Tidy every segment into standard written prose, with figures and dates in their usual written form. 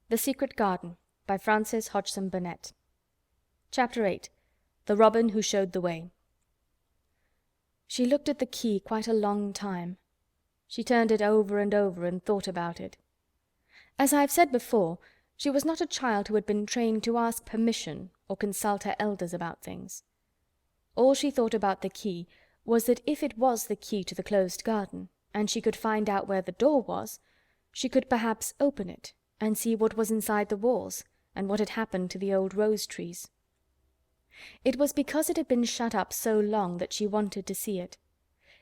The Secret Garden by Frances Hodgson Burnett. Chapter 8. The Robin Who Showed the Way. She looked at the key quite a long time. She turned it over and over and thought about it. As I have said before, she was not a child who had been trained to ask permission or consult her elders about things. All she thought about the key was that if it was the key to the closed garden, and she could find out where the door was, she could perhaps open it and see what was inside the walls, and what had happened to the old rose-trees. It was because it had been shut up so long that she wanted to see it.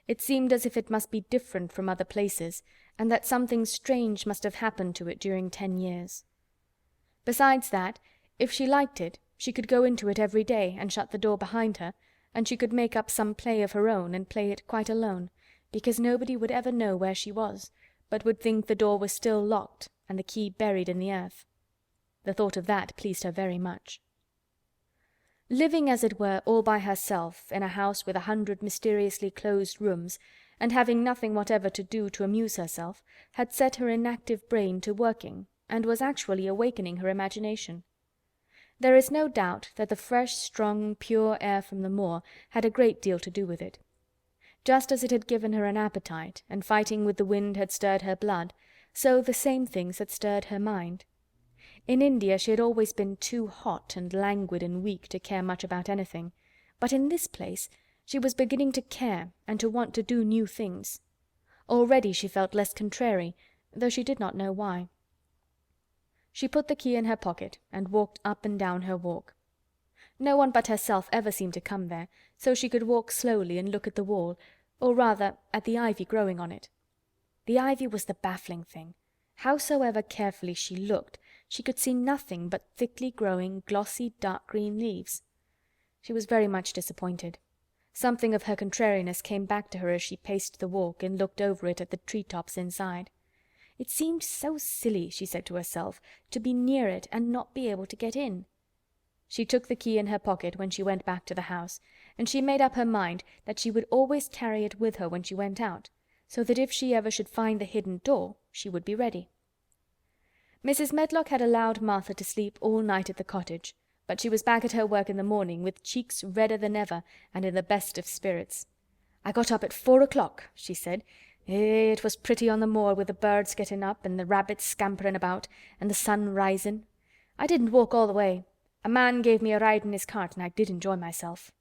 It seemed as if it must be different from other places, and that something strange must have happened to it during 10 years. Besides that, if she liked it, she could go into it every day and shut the door behind her, and she could make up some play of her own and play it quite alone, because nobody would ever know where she was, but would think the door was still locked and the key buried in the earth. The thought of that pleased her very much. Living, as it were, all by herself in a house with 100 mysteriously closed rooms, and having nothing whatever to do to amuse herself, had set her inactive brain to working, and was actually awakening her imagination. There is no doubt that the fresh, strong, pure air from the moor had a great deal to do with it. Just as it had given her an appetite, and fighting with the wind had stirred her blood, so the same things had stirred her mind. In India she had always been too hot and languid and weak to care much about anything, but in this place she was beginning to care and to want to do new things. Already she felt less contrary, though she did not know why. She put the key in her pocket and walked up and down her walk. No one but herself ever seemed to come there, so she could walk slowly and look at the wall, or rather at the ivy growing on it. The ivy was the baffling thing. Howsoever carefully she looked, she could see nothing but thickly growing, glossy, dark green leaves. She was very much disappointed. Something of her contrariness came back to her as she paced the walk and looked over it at the tree-tops inside. It seemed so silly, she said to herself, to be near it and not be able to get in. She took the key in her pocket when she went back to the house, and she made up her mind that she would always carry it with her when she went out, so that if she ever should find the hidden door, she would be ready. Mrs. Medlock had allowed Martha to sleep all night at the cottage, but she was back at her work in the morning with cheeks redder than ever and in the best of spirits. "I got up at 4 o'clock," she said. It was pretty on the moor with the birds getting up and the rabbits scampering about and the sun rising. I didn't walk all the way. A man gave me a ride in his cart and I did enjoy myself."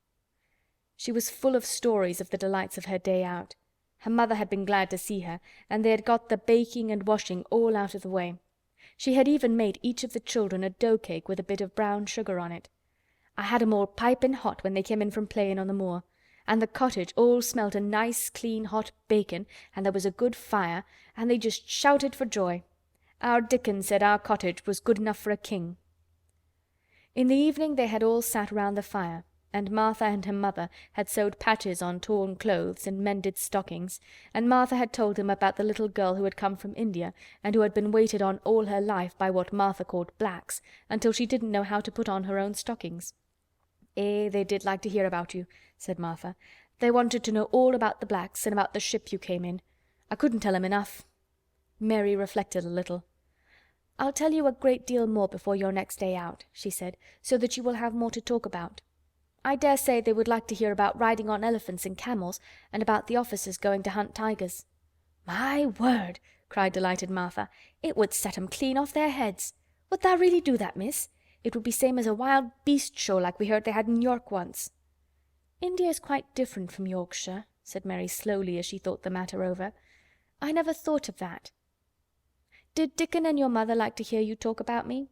She was full of stories of the delights of her day out. Her mother had been glad to see her, and they had got the baking and washing all out of the way. She had even made each of the children a dough-cake with a bit of brown sugar on it. "I had 'em all piping hot when they came in from playing on the moor, and the cottage all smelt of nice, clean, hot bacon, and there was a good fire, and they just shouted for joy. Our Dickon said our cottage was good enough for a king." In the evening they had all sat round the fire, and Martha and her mother had sewed patches on torn clothes and mended stockings, and Martha had told them about the little girl who had come from India and who had been waited on all her life by what Martha called blacks, until she didn't know how to put on her own stockings. They did like to hear about you," said Martha. "They wanted to know all about the blacks and about the ship you came in. I couldn't tell 'em enough." Mary reflected a little. "I'll tell you a great deal more before your next day out," she said, "so that you will have more to talk about. I dare say they would like to hear about riding on elephants and camels, and about the officers going to hunt tigers." "My word!" cried delighted Martha. "It would set 'em clean off their heads. Would tha really do that, miss? It would be same as a wild beast show like we heard they had in York once." "India is quite different from Yorkshire," said Mary slowly as she thought the matter over. "I never thought of that. Did Dickon and your mother like to hear you talk about me?"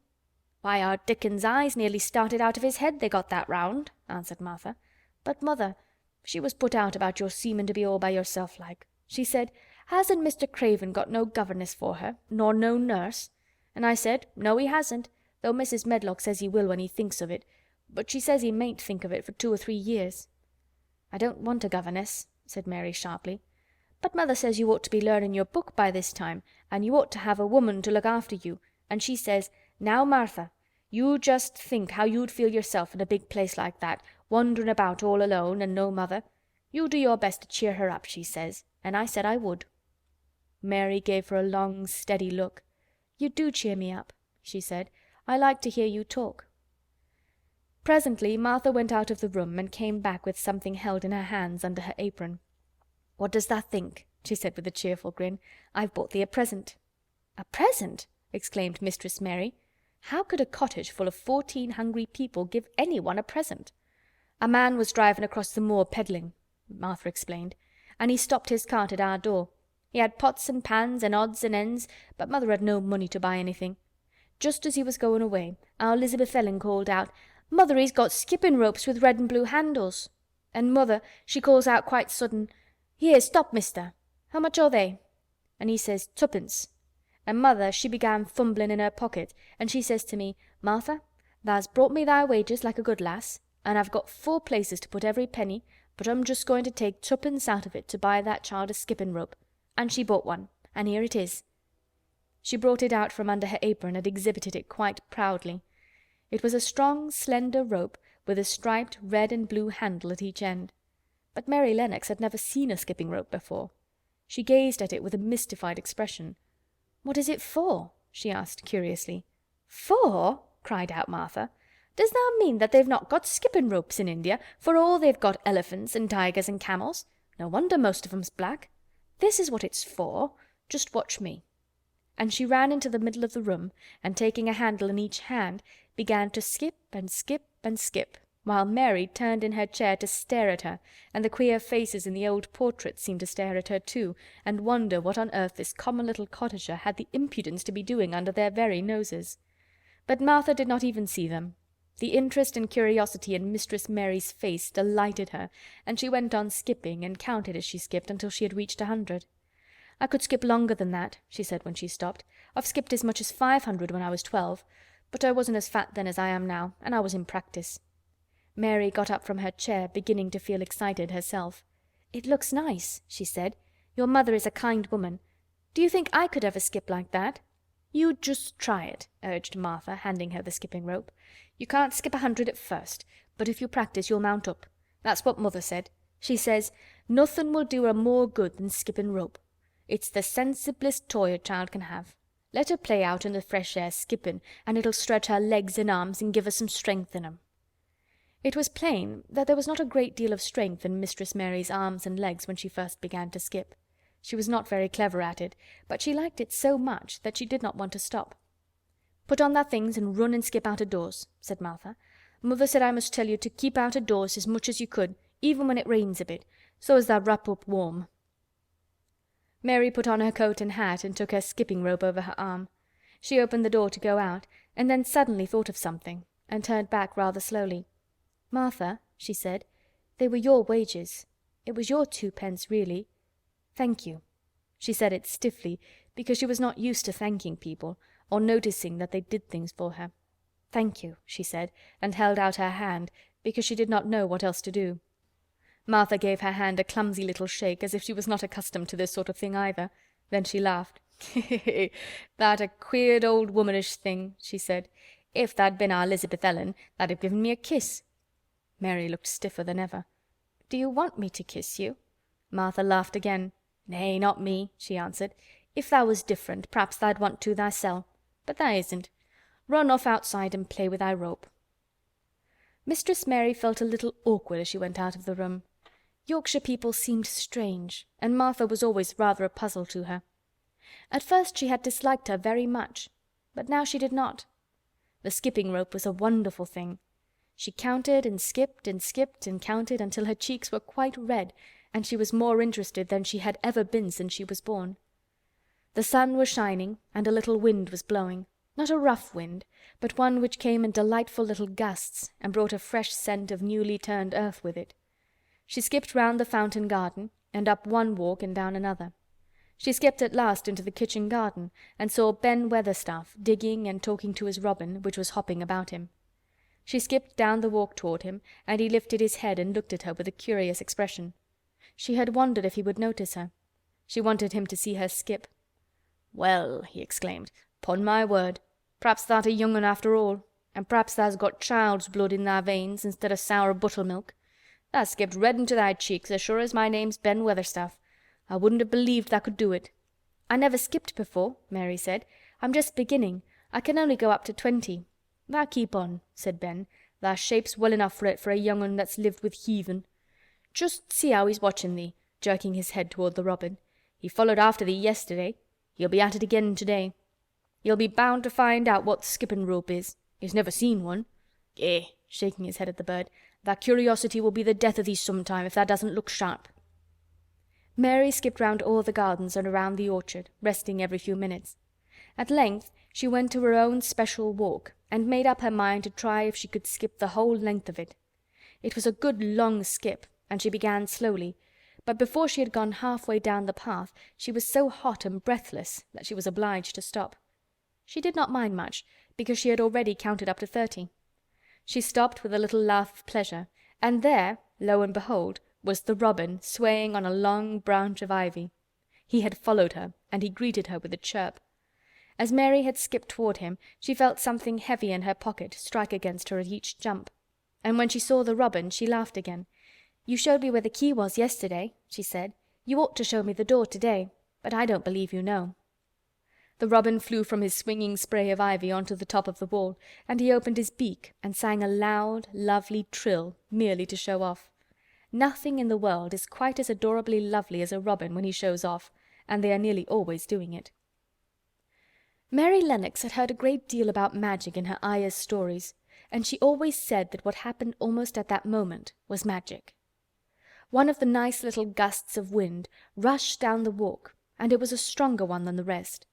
"Why, our Dickon's eyes nearly started out of his head, they got that round," answered Martha. "But mother, she was put out about your seeming to be all by yourself like. She said, 'Hasn't Mr. Craven got no governess for her, nor no nurse?' And I said, 'No, he hasn't, though Mrs. Medlock says he will when he thinks of it, but she says he mayn't think of it for 2 or 3 years.' 'I don't want a governess,' said Mary sharply. 'But mother says you ought to be learning your book by this time, and you ought to have a woman to look after you, and she says, "Now, Martha, you just think how you'd feel yourself in a big place like that, wandering about all alone and no mother. You do your best to cheer her up," she says, and I said I would." Mary gave her a long, steady look. "You do cheer me up. she said. "I like to hear you talk." Presently Martha went out of the room and came back with something held in her hands under her apron. "What does tha think?" she said with a cheerful grin. "I've bought thee a present." "A present!" exclaimed Mistress Mary. How could a cottage full of 14 hungry people give anyone a present? "A man was driving across the moor peddling," Martha explained, "and he stopped his cart at our door. He had pots and pans and odds and ends, but Mother had no money to buy anything. Just as he was going away, our Elizabeth Ellen called out, 'Mother, he's got skipping ropes with red and blue handles.' And Mother, she calls out quite sudden, 'Here, stop, mister. How much are they?' And he says, 'Tuppence.' And Mother, she began fumbling in her pocket, and she says to me, 'Martha, tha's brought me thy wages like a good lass, and I've got 4 places to put every penny, but I'm just going to take 2pence out of it to buy that child a skipping rope.' And she bought one, and here it is." She brought it out from under her apron and exhibited it quite proudly. It was a strong, slender rope with a striped red and blue handle at each end. But Mary Lennox had never seen a skipping rope before. She gazed at it with a mystified expression. "What is it for?" she asked curiously. "For?" cried out Martha. "Does that mean that they've not got skipping ropes in India, for all they've got elephants and tigers and camels? No wonder most of 'em's black. This is what it's for. Just watch me." And she ran into the middle of the room, and taking a handle in each hand, began to skip and skip and skip, while Mary turned in her chair to stare at her, and the queer faces in the old portraits seemed to stare at her too, and wonder what on earth this common little cottager had the impudence to be doing under their very noses. But Martha did not even see them. The interest and curiosity in Mistress Mary's face delighted her, and she went on skipping and counted as she skipped until she had reached 100. "I could skip longer than that," she said when she stopped. "I've skipped as much as 500 when I was 12, but I wasn't as fat then as I am now, and I was in practice." Mary got up from her chair, beginning to feel excited herself. "It looks nice," she said. "Your mother is a kind woman. Do you think I could ever skip like that?" "You just try it," urged Martha, handing her the skipping rope. "You can't skip 100 at first, but if you practice you'll mount up. That's what Mother said. She says, 'Nothin' will do her more good than skipping rope. It's the sensiblest toy a child can have. Let her play out in the fresh air skipping, and it'll stretch her legs and arms and give her some strength in 'em." It was plain that there was not a great deal of strength in Mistress Mary's arms and legs when she first began to skip. She was not very clever at it, but she liked it so much that she did not want to stop. "Put on thy things and run and skip out of doors," said Martha. "Mother said I must tell you to keep out of doors as much as you could, even when it rains a bit, so as thou wrap up warm." Mary put on her coat and hat and took her skipping rope over her arm. She opened the door to go out, and then suddenly thought of something, and turned back rather slowly. "Martha," she said, "they were your wages. It was your 2 pence, really. Thank you." She said it stiffly, because she was not used to thanking people, or noticing that they did things for her. "Thank you," she said, and held out her hand, because she did not know what else to do. Martha gave her hand a clumsy little shake, as if she was not accustomed to this sort of thing either. Then she laughed. "That a queer old womanish thing," she said. "If that'd been our Elizabeth Ellen, that'd have given me a kiss." Mary looked stiffer than ever. "Do you want me to kiss you?" Martha laughed again. "Nay, not me," she answered. "If thou was different, p'raps tha'd want to thysel'. But tha isn't. Run off outside and play with thy rope." Mistress Mary felt a little awkward as she went out of the room. Yorkshire people seemed strange, and Martha was always rather a puzzle to her. At first she had disliked her very much, but now she did not. The skipping rope was a wonderful thing. She counted and skipped and counted until her cheeks were quite red, and she was more interested than she had ever been since she was born. The sun was shining, and a little wind was blowing. Not a rough wind, but one which came in delightful little gusts and brought a fresh scent of newly turned earth with it. She skipped round the fountain garden, and up one walk and down another. She skipped at last into the kitchen garden, and saw Ben Weatherstaff digging and talking to his robin, which was hopping about him. She skipped down the walk toward him, and he lifted his head and looked at her with a curious expression. She had wondered if he would notice her. She wanted him to see her skip. "Well," he exclaimed, "'pon my word, p'raps thou'rt a young un after all, and p'raps tha's got child's blood in thy veins instead of sour buttermilk. Tha skipped red into thy cheeks as sure as my name's Ben Weatherstaff. I wouldn't have believed tha could do it." "I never skipped before," Mary said. "I'm just beginning. I can only go up to 20. Thou keep on," said Ben. "Thy shape's well enough for it for a young un that's lived with heathen. Just see how he's watchin' thee," jerking his head toward the robin. "He followed after thee yesterday. He'll be at it again to-day. He'll be bound to find out what th' skippin' rope is. He's never seen one. Eh," shaking his head at the bird, "thy curiosity will be the death o' thee sometime if tha doesn't look sharp." Mary skipped round all the gardens and around the orchard, resting every few minutes. At length she went to her own special walk and made up her mind to try if she could skip the whole length of it. It was a good long skip, and she began slowly, but before she had gone halfway down the path she was so hot and breathless that she was obliged to stop. She did not mind much, because she had already counted up to 30. She stopped with a little laugh of pleasure, and there, lo and behold, was the robin swaying on a long branch of ivy. He had followed her, and he greeted her with a chirp. As Mary had skipped toward him, she felt something heavy in her pocket strike against her at each jump, and when she saw the robin she laughed again. "You showed me where the key was yesterday," she said. "You ought to show me the door today, but I don't believe you know." The robin flew from his swinging spray of ivy onto the top of the wall, and he opened his beak and sang a loud, lovely trill merely to show off. Nothing in the world is quite as adorably lovely as a robin when he shows off, and they are nearly always doing it. Mary Lennox had heard a great deal about magic in her Ayah's stories, and she always said that what happened almost at that moment was magic. One of the nice little gusts of wind rushed down the walk, and it was a stronger one than the rest.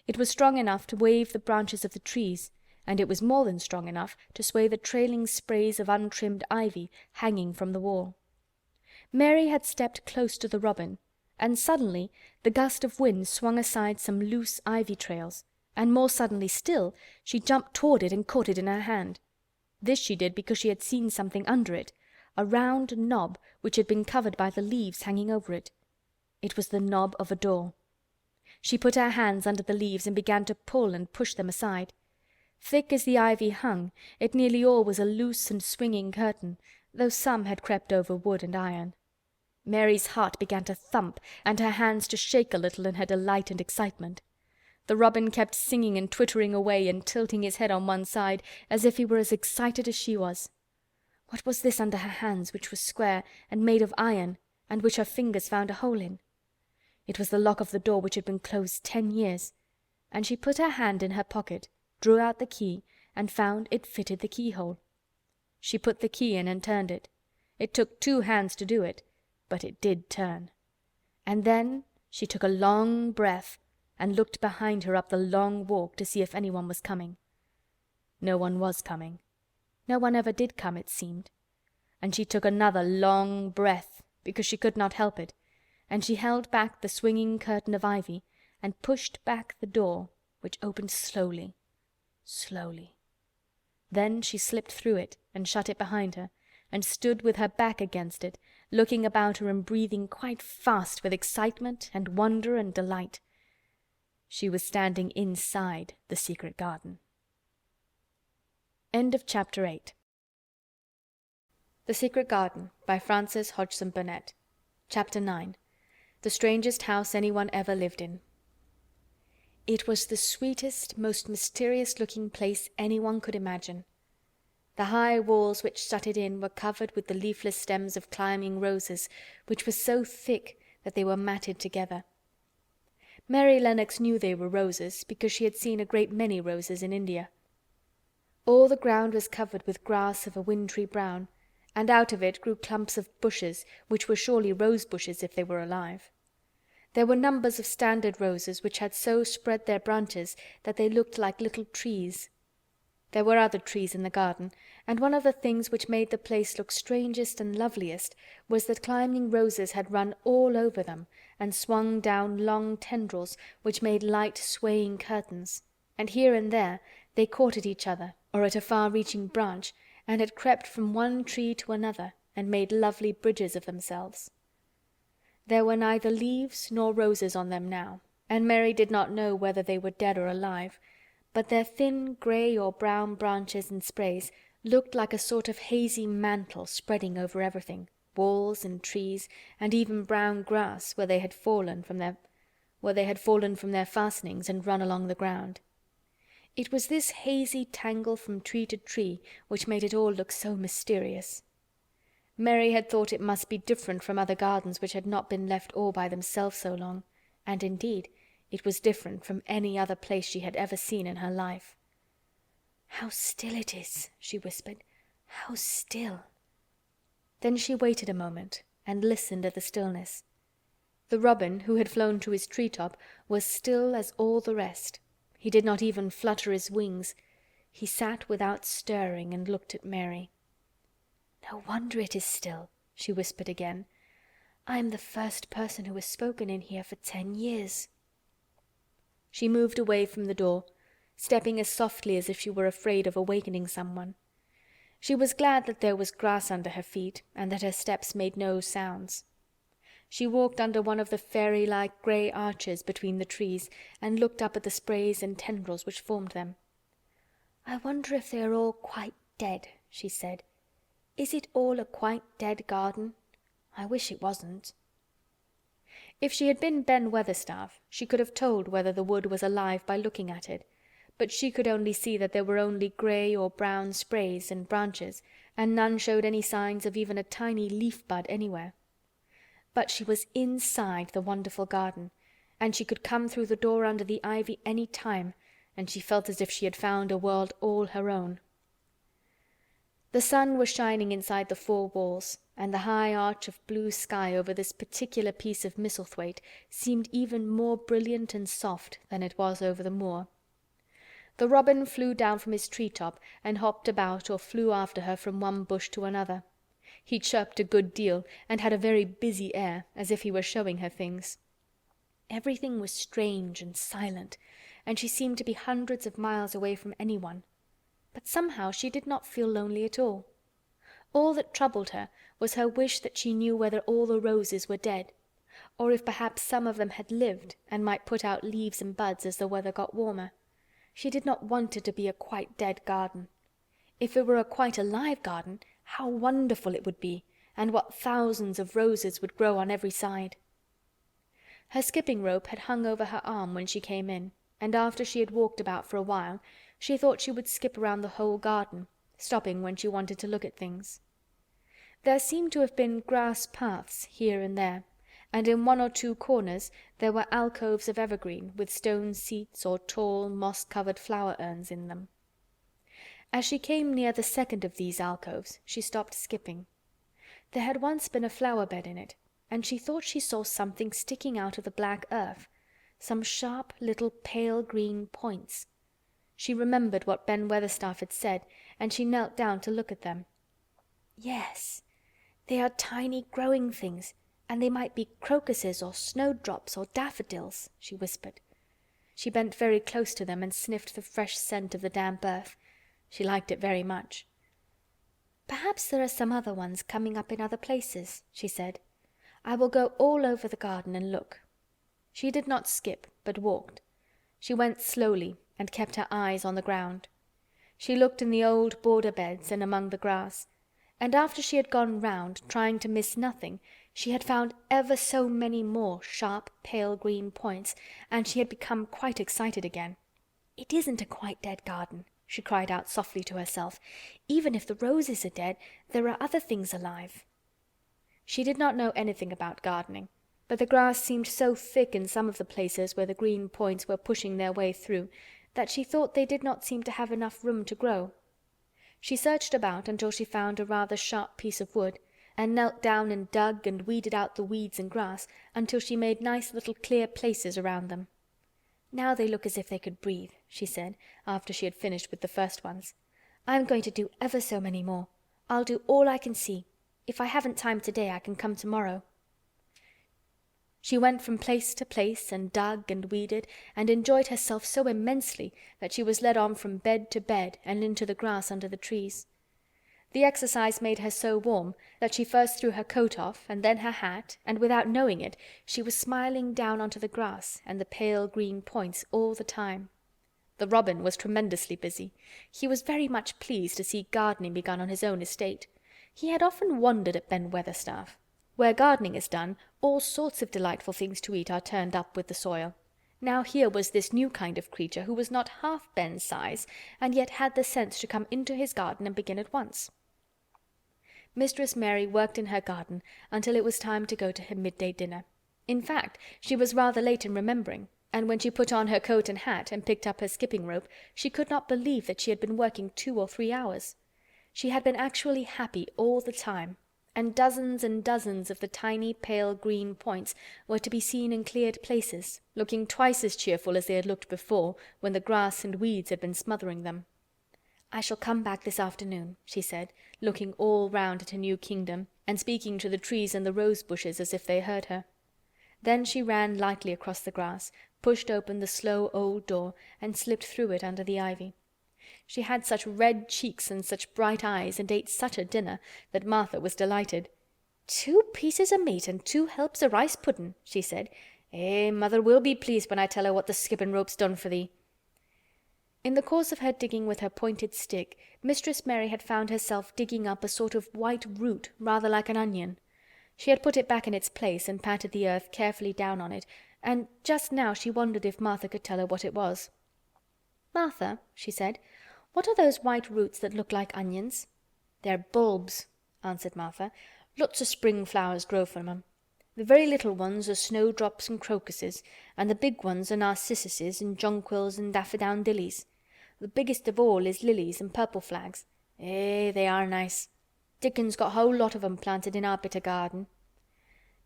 It was strong enough to wave the branches of the trees, and it was more than strong enough to sway the trailing sprays of untrimmed ivy hanging from the wall. Mary had stepped close to the robin, and suddenly the gust of wind swung aside some loose ivy trails, and more suddenly still she jumped toward it and caught it in her hand. This she did because she had seen something under it, a round knob which had been covered by the leaves hanging over it. It was the knob of a door. She put her hands under the leaves and began to pull and push them aside. Thick as the ivy hung, it nearly all was a loose and swinging curtain, though some had crept over wood and iron. Mary's heart began to thump and her hands to shake a little in her delight and excitement. The robin kept singing and twittering away and tilting his head on one side as if he were as excited as she was. What was this under her hands, which was square and made of iron, and which her fingers found a hole in? It was the lock of the door which had been closed 10 years, and she put her hand in her pocket, drew out the key, and found it fitted the keyhole. She put the key in and turned it. It took 2 hands to do it, but it did turn. And then she took a long breath and looked behind her up the long walk to see if anyone was coming. No one was coming. No one ever did come, it seemed. And she took another long breath, because she could not help it, and she held back the swinging curtain of ivy and pushed back the door, which opened slowly, slowly. Then she slipped through it and shut it behind her, and stood with her back against it, looking about her and breathing quite fast with excitement and wonder and delight. She was standing inside the secret garden. End of Chapter 8. The Secret Garden by Frances Hodgson Burnett. Chapter 9. The Strangest House Anyone Ever Lived in. It was the sweetest, most mysterious-looking place anyone could imagine. The high walls which shut it in were covered with the leafless stems of climbing roses, which were so thick that they were matted together. Mary Lennox knew they were roses because she had seen a great many roses in India. All the ground was covered with grass of a wintry brown, and out of it grew clumps of bushes, which were surely rose bushes if they were alive. There were numbers of standard roses which had so spread their branches that they looked like little trees. There were other trees in the garden, and one of the things which made the place look strangest and loveliest was that climbing roses had run all over them and swung down long tendrils which made light swaying curtains, and here and there they caught at each other or at a far-reaching branch, and had crept from one tree to another and made lovely bridges of themselves. There were neither leaves nor roses on them now, and Mary did not know whether they were dead or alive, but their thin grey or brown branches and sprays looked like a sort of hazy mantle spreading over everything, walls and trees, and even brown grass where they had fallen from their fastenings and run along the ground. It was this hazy tangle from tree to tree which made it all look so mysterious. Mary had thought it must be different from other gardens which had not been left all by themselves so long, and indeed it was different from any other place she had ever seen in her life. "How still it is," she whispered. "How still." Then she waited a moment and listened at the stillness. The robin, who had flown to his tree-top, was still as all the rest. He did not even flutter his wings. He sat without stirring and looked at Mary. "No wonder it is still," she whispered again. "I am the first person who has spoken in here for 10 years." She moved away from the door, stepping as softly as if she were afraid of awakening someone. She was glad that there was grass under her feet and that her steps made no sounds. She walked under one of the fairy-like grey arches between the trees and looked up at the sprays and tendrils which formed them. "I wonder if they are all quite dead," she said. "Is it all a quite dead garden? I wish it wasn't." If she had been Ben Weatherstaff, she could have told whether the wood was alive by looking at it, but she could only see that there were only grey or brown sprays and branches, and none showed any signs of even a tiny leaf bud anywhere. But she was inside the wonderful garden, and she could come through the door under the ivy any time, and she felt as if she had found a world all her own. The sun was shining inside the 4 walls, and the high arch of blue sky over this particular piece of Misselthwaite seemed even more brilliant and soft than it was over the moor. The robin flew down from his tree-top and hopped about or flew after her from one bush to another. He chirped a good deal and had a very busy air, as if he were showing her things. Everything was strange and silent, and she seemed to be hundreds of miles away from anyone. But somehow she did not feel lonely at all. All that troubled her was her wish that she knew whether all the roses were dead, or if perhaps some of them had lived and might put out leaves and buds as the weather got warmer. She did not want it to be a quite dead garden. If it were a quite alive garden, how wonderful it would be, and what thousands of roses would grow on every side. Her skipping rope had hung over her arm when she came in, and after she had walked about for a while, she thought she would skip around the whole garden, stopping when she wanted to look at things. There seemed to have been grass paths here and there, and in 1 or 2 corners there were alcoves of evergreen with stone seats or tall moss-covered flower urns in them. As she came near the second of these alcoves, she stopped skipping. There had once been a flower-bed in it, and she thought she saw something sticking out of the black earth, some sharp little pale green points. She remembered what Ben Weatherstaff had said, and she knelt down to look at them. "Yes, they are tiny growing things, and they might be crocuses or snowdrops or daffodils," she whispered. She bent very close to them and sniffed the fresh scent of the damp earth. She liked it very much. "Perhaps there are some other ones coming up in other places," she said. "I will go all over the garden and look." She did not skip, but walked. She went slowly and kept her eyes on the ground. She looked in the old border beds and among the grass, and after she had gone round, trying to miss nothing, she had found ever so many more sharp, pale green points, and she had become quite excited again. "It isn't a quite dead garden," she cried out softly to herself. "Even if the roses are dead, there are other things alive." She did not know anything about gardening, but the grass seemed so thick in some of the places where the green points were pushing their way through that she thought they did not seem to have enough room to grow. She searched about until she found a rather sharp piece of wood, and knelt down and dug and weeded out the weeds and grass until she made nice little clear places around them. "Now they look as if they could breathe," she said, after she had finished with the first ones. "I'm going to do ever so many more. I'll do all I can see. If I haven't time today, I can come tomorrow." She went from place to place and dug and weeded and enjoyed herself so immensely that she was led on from bed to bed and into the grass under the trees. The exercise made her so warm that she first threw her coat off and then her hat, and without knowing it she was smiling down onto the grass and the pale green points all the time. The robin was tremendously busy. He was very much pleased to see gardening begun on his own estate. He had often wondered at Ben Weatherstaff. Where gardening is done, all sorts of delightful things to eat are turned up with the soil. Now here was this new kind of creature who was not half Ben's size, and yet had the sense to come into his garden and begin at once. Mistress Mary worked in her garden until it was time to go to her midday dinner. In fact, she was rather late in remembering, and when she put on her coat and hat and picked up her skipping rope, she could not believe that she had been working 2 or 3 hours. She had been actually happy all the time, and dozens of the tiny pale green points were to be seen in cleared places, looking twice as cheerful as they had looked before, when the grass and weeds had been smothering them. "I shall come back this afternoon," she said, looking all round at her new kingdom, and speaking to the trees and the rose bushes as if they heard her. Then she ran lightly across the grass, pushed open the slow old door, and slipped through it under the ivy. She had such red cheeks and such bright eyes, and ate such a dinner, that Martha was delighted. "2 pieces o' meat and 2 helps o' rice pudding," she said. "Eh, mother will be pleased when I tell her what the skipping rope's done for thee." In the course of her digging with her pointed stick, Mistress Mary had found herself digging up a sort of white root rather like an onion. She had put it back in its place and patted the earth carefully down on it, and just now she wondered if Martha could tell her what it was. "Martha," she said, "what are those white roots that look like onions?" "They're bulbs," answered Martha. "Lots of spring flowers grow from 'em. The very little ones are snowdrops and crocuses, and the big ones are narcissuses and jonquils and daffodowndillies. The biggest of all is lilies and purple flags. Eh, they are nice. Dickon's got a whole lot of 'em planted in our bit o' garden."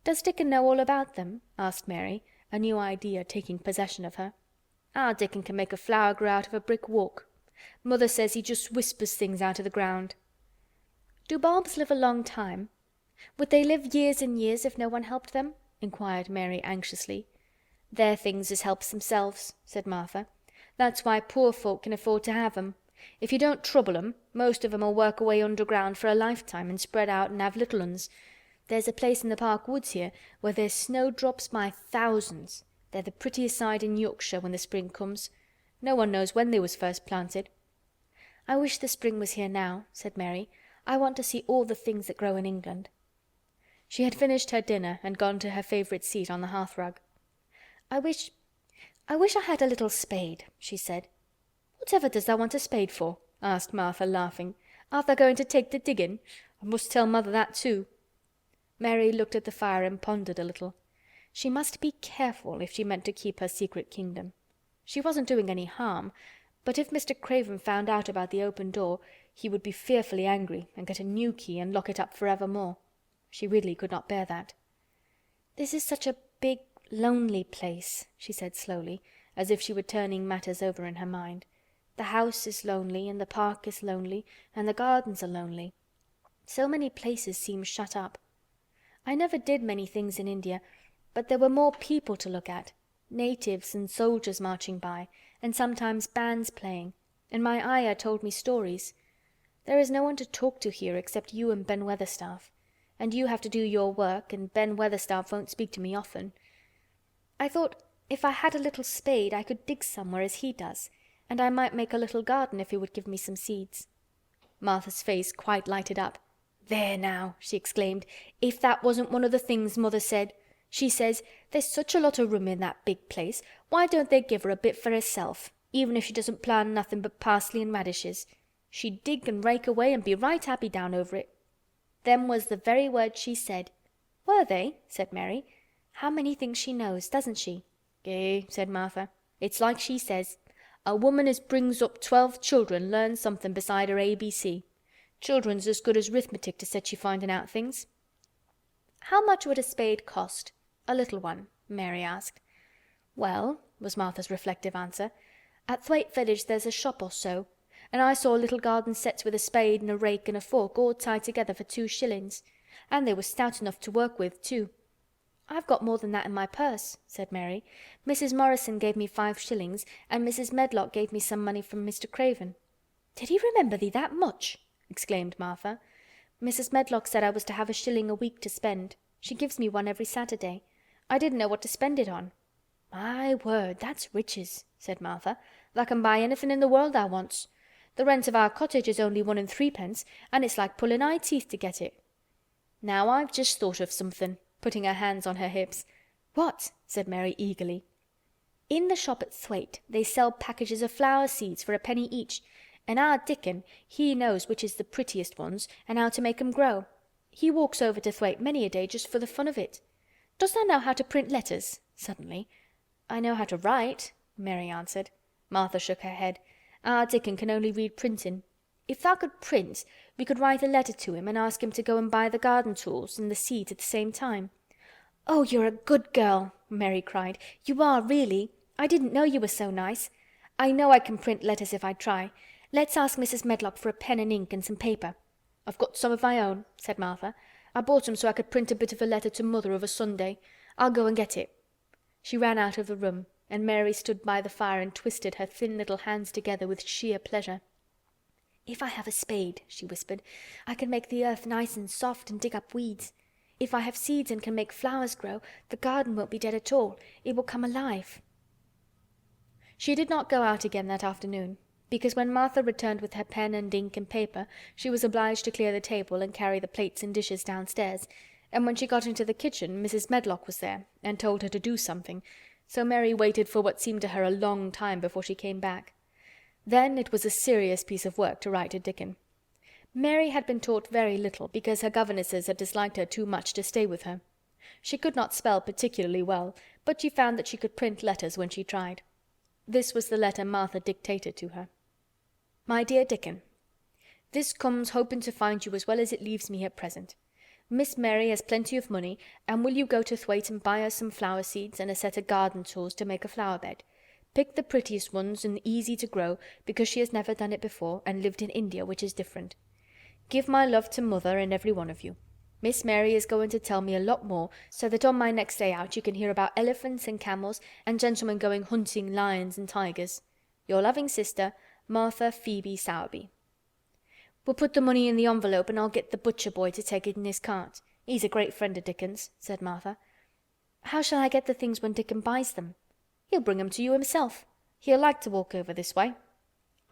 "Does Dickon know all about them?" asked Mary, a new idea taking possession of her. "Our Dickon can make a flower grow out of a brick walk. Mother says he just whispers things out of the ground." "Do bulbs live a long time? Would they live years and years if no one helped them?" inquired Mary anxiously. "They're things as helps themselves," said Martha. "That's why poor folk can afford to have 'em. If you don't trouble 'em, most of 'em'll work away underground for a lifetime and spread out and have little uns. There's a place in the park woods here where there's snowdrops by thousands. They're the prettiest sight in Yorkshire when the spring comes. No one knows when they was first planted." "I wish the spring was here now," said Mary. "I want to see all the things that grow in England." She had finished her dinner and gone to her favorite seat on the hearthrug. I wish I had a little spade," she said. "Whatever does tha want a spade for?" asked Martha, laughing. "Art tha going to take to diggin'? I must tell mother that too." Mary looked at the fire and pondered a little. She must be careful if she meant to keep her secret kingdom. She wasn't doing any harm, but if Mr. Craven found out about the open door, he would be fearfully angry and get a new key and lock it up forevermore. She really could not bear that. "This is such a big, lonely place," she said slowly, as if she were turning matters over in her mind. "The house is lonely, and the park is lonely, and the gardens are lonely. So many places seem shut up. I never did many things in India, but there were more people to look at, natives and soldiers marching by, and sometimes bands playing, and my ayah told me stories. There is no one to talk to here except you and Ben Weatherstaff, and you have to do your work, and Ben Weatherstaff won't speak to me often. I thought if I had a little spade I could dig somewhere as he does, and I might make a little garden if he would give me some seeds." Martha's face quite lighted up. "There now!" she exclaimed. "If that wasn't one of the things Mother said! She says, 'There's such a lot of room in that big place, why don't they give her a bit for herself, even if she doesn't plant nothing but parsley and radishes? She'd dig and rake away and be right happy down over it.' Them was the very words she said." "Were they?" said Mary. "How many things she knows, doesn't she?" "Eh," said Martha. "It's like she says. A woman as brings up 12 children learns something beside her ABC. Children's as good as 'rithmetic to set you finding out things." "How much would a spade cost? A little one?" Mary asked. "Well," was Martha's reflective answer, "at Thwaite village there's a shop or so, and I saw little garden sets with a spade and a rake and a fork all tied together for 2 shillings. And they were stout enough to work with too." "I've got more than that in my purse," said Mary. "Mrs. Morrison gave me 5 shillings, and Mrs. Medlock gave me some money from Mr. Craven." "Did he remember thee that much?" exclaimed Martha. "Mrs. Medlock said I was to have a shilling a week to spend. She gives me one every Saturday. I didn't know what to spend it on." "My word, that's riches," said Martha. "Tha can buy anything in the world tha wants. The rent of our cottage is only 1 and 3pence, and it's like pulling eye teeth to get it. Now I've just thought of something," putting her hands on her hips. "What?" said Mary eagerly. In the shop at Thwaite they sell packages of flower seeds for a penny each, and our Dickon, he knows which is the prettiest ones and how to make 'em grow. He walks over to Thwaite many a day just for the fun of it. Dost thou know how to print letters?" suddenly. "I know how to write," Mary answered. Martha shook her head. "Our Dickon can only read printin'. If thou could print, we could write a letter to him and ask him to go and buy the garden tools and the seeds at the same time." "Oh, you're a good girl!" Mary cried. "You are, really. I didn't know you were so nice. I know I can print letters if I try. Let's ask Mrs. Medlock for a pen and ink and some paper." "I've got some of my own," said Martha. "I bought 'em so I could print a bit of a letter to Mother of a Sunday. I'll go and get it." She ran out of the room, and Mary stood by the fire and twisted her thin little hands together with sheer pleasure. "If I have a spade," she whispered, "I can make the earth nice and soft and dig up weeds. If I have seeds and can make flowers grow, the garden won't be dead at all. It will come alive." She did not go out again that afternoon, because when Martha returned with her pen and ink and paper she was obliged to clear the table and carry the plates and dishes downstairs, and when she got into the kitchen Mrs. Medlock was there and told her to do something, so Mary waited for what seemed to her a long time before she came back. Then it was a serious piece of work to write to Dickon. Mary had been taught very little because her governesses had disliked her too much to stay with her. She could not spell particularly well, but she found that she could print letters when she tried. This was the letter Martha dictated to her. "My dear Dickon, this comes hoping to find you as well as it leaves me at present. Miss Mary has plenty of money, and will you go to Thwaite and buy her some flower seeds and a set of garden tools to make a flower bed. Pick the prettiest ones and easy to grow, because she has never done it before and lived in India, which is different. Give my love to Mother and every one of you. Miss Mary is going to tell me a lot more, so that on my next day out you can hear about elephants and camels and gentlemen going hunting lions and tigers. Your loving sister, Martha Phoebe Sowerby." "We'll put the money in the envelope and I'll get the butcher boy to take it in his cart. He's a great friend of Dickon's," said Martha. "How shall I get the things when Dickon buys them?" "He'll bring 'em to you himself. He'll like to walk over this way."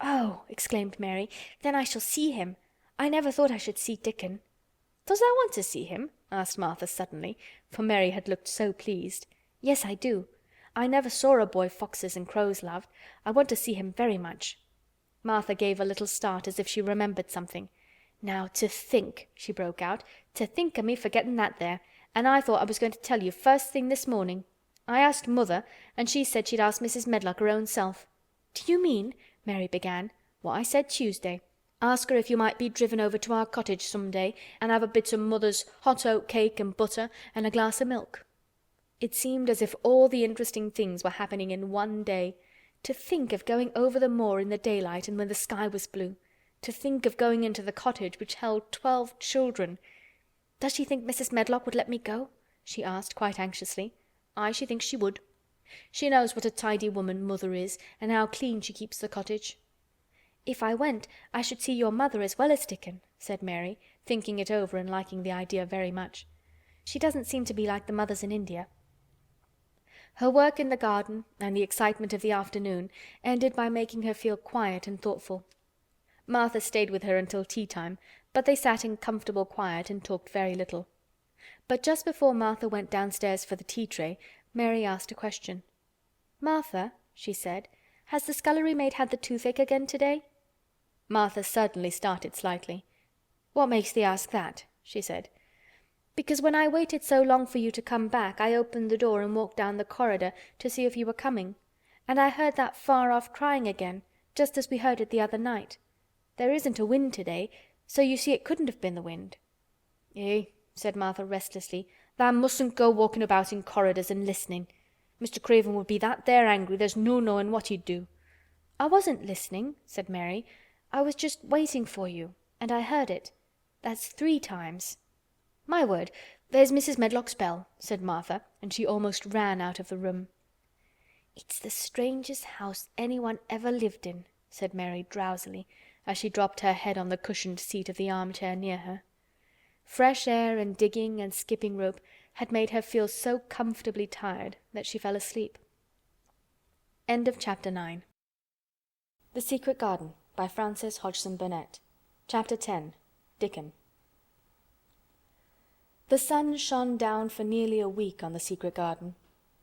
"Oh!" exclaimed Mary. "Then I shall see him. I never thought I should see Dickon." "Does thou want to see him?" asked Martha suddenly, for Mary had looked so pleased. "Yes, I do. I never saw a boy foxes and crows loved. I want to see him very much." Martha gave a little start as if she remembered something. "Now to think," she broke out, "to think o' me forgetting that there, and I thought I was going to tell you first thing this morning. I asked Mother, and she said she'd ask Mrs. Medlock her own self." "Do you mean—" Mary began. "What I said Tuesday. Ask her if you might be driven over to our cottage some day and have a bit of Mother's hot oat cake and butter and a glass of milk." It seemed as if all the interesting things were happening in one day. To think of going over the moor in the daylight and when the sky was blue. To think of going into the cottage which held 12 children. "Does she think Mrs. Medlock would let me go?" she asked quite anxiously. "Aye, she thinks she would. She knows what a tidy woman Mother is and how clean she keeps the cottage." "If I went I should see your mother as well as Dickon," said Mary, thinking it over and liking the idea very much. "She doesn't seem to be like the mothers in India." Her work in the garden and the excitement of the afternoon ended by making her feel quiet and thoughtful. Martha stayed with her until tea time, but they sat in comfortable quiet and talked very little. But just before Martha went downstairs for the tea tray, Mary asked a question. "Martha," she said, "has the scullery maid had the toothache again today?" Martha certainly started slightly. "What makes thee ask that?" she said. "Because when I waited so long for you to come back I opened the door and walked down the corridor to see if you were coming, and I heard that far-off crying again, just as we heard it the other night. There isn't a wind today, so you see it couldn't have been the wind." "Eh," said Martha restlessly, "tha mustn't go walking about in corridors and listening. Mr. Craven would be that there angry there's no knowing what he'd do." "I wasn't listening," said Mary. "I was just waiting for you, and I heard it. That's 3 times." "My word, there's Mrs. Medlock's bell," said Martha, and she almost ran out of the room. "It's the strangest house anyone ever lived in," said Mary drowsily, as she dropped her head on the cushioned seat of the armchair near her. Fresh air and digging and skipping rope had made her feel so comfortably tired that she fell asleep. End of Chapter 9. The Secret Garden by Frances Hodgson Burnett. Chapter 10. Dickon. The sun shone down for nearly a week on the secret garden.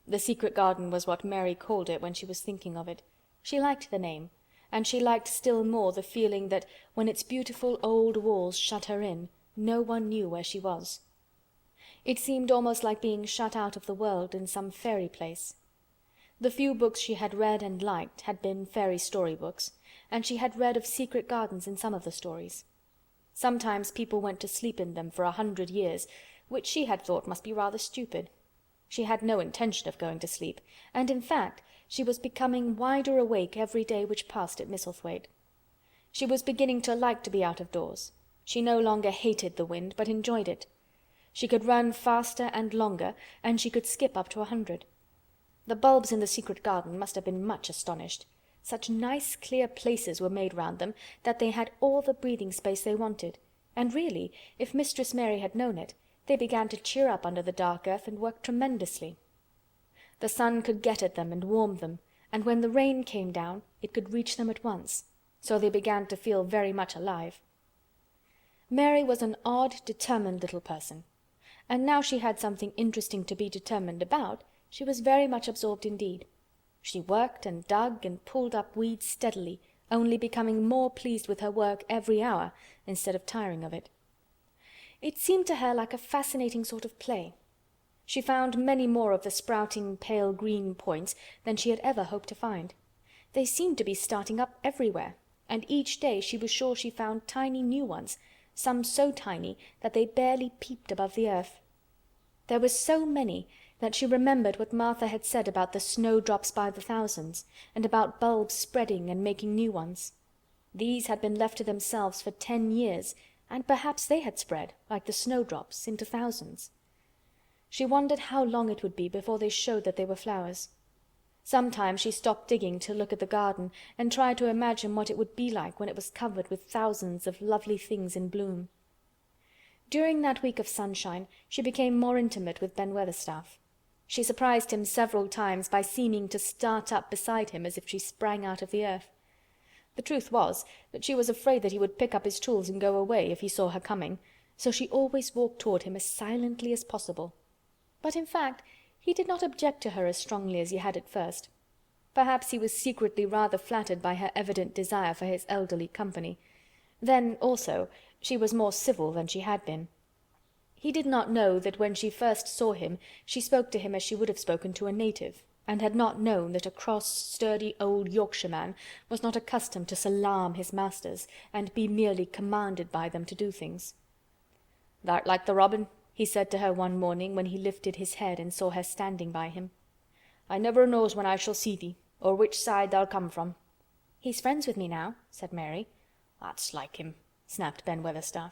The secret garden was what Mary called it when she was thinking of it. She liked the name, and she liked still more the feeling that when its beautiful old walls shut her in, no one knew where she was. It seemed almost like being shut out of the world in some fairy place. The few books she had read and liked had been fairy story books, and she had read of secret gardens in some of the stories. Sometimes people went to sleep in them for 100 years, which she had thought must be rather stupid. She had no intention of going to sleep, and in fact she was becoming wider awake every day which passed at Misselthwaite. She was beginning to like to be out of doors. She no longer hated the wind, but enjoyed it. She could run faster and longer, and she could skip up to 100. The bulbs in the secret garden must have been much astonished. Such nice clear places were made round them that they had all the breathing space they wanted, and really, if Mistress Mary had known it, they began to cheer up under the dark earth and work tremendously. The sun could get at them and warm them, and when the rain came down it could reach them at once, so they began to feel very much alive. Mary was an odd, determined little person, and now she had something interesting to be determined about, she was very much absorbed indeed. She worked and dug and pulled up weeds steadily, only becoming more pleased with her work every hour instead of tiring of it. It seemed to her like a fascinating sort of play. She found many more of the sprouting pale green points than she had ever hoped to find. They seemed to be starting up everywhere, and each day she was sure she found tiny new ones, some so tiny that they barely peeped above the earth. There were so many that she remembered what Martha had said about the snowdrops by the thousands, and about bulbs spreading and making new ones. These had been left to themselves for 10 years, and perhaps they had spread, like the snowdrops, into thousands. She wondered how long it would be before they showed that they were flowers. Sometimes she stopped digging to look at the garden and tried to imagine what it would be like when it was covered with thousands of lovely things in bloom. During that week of sunshine she became more intimate with Ben Weatherstaff. She surprised him several times by seeming to start up beside him as if she sprang out of the earth. The truth was that she was afraid that he would pick up his tools and go away if he saw her coming, so she always walked toward him as silently as possible. But in fact he did not object to her as strongly as he had at first. Perhaps he was secretly rather flattered by her evident desire for his elderly company. Then, also, she was more civil than she had been. He did not know that when she first saw him she spoke to him as she would have spoken to a native, and had not known that a cross, sturdy old Yorkshire man was not accustomed to salaam his masters and be merely commanded by them to do things. "Thou'rt like the robin," he said to her one morning when he lifted his head and saw her standing by him. "I never knows when I shall see thee, or which side thou'll come from." "He's friends with me now," said Mary. "That's like him," snapped Ben Weatherstaff.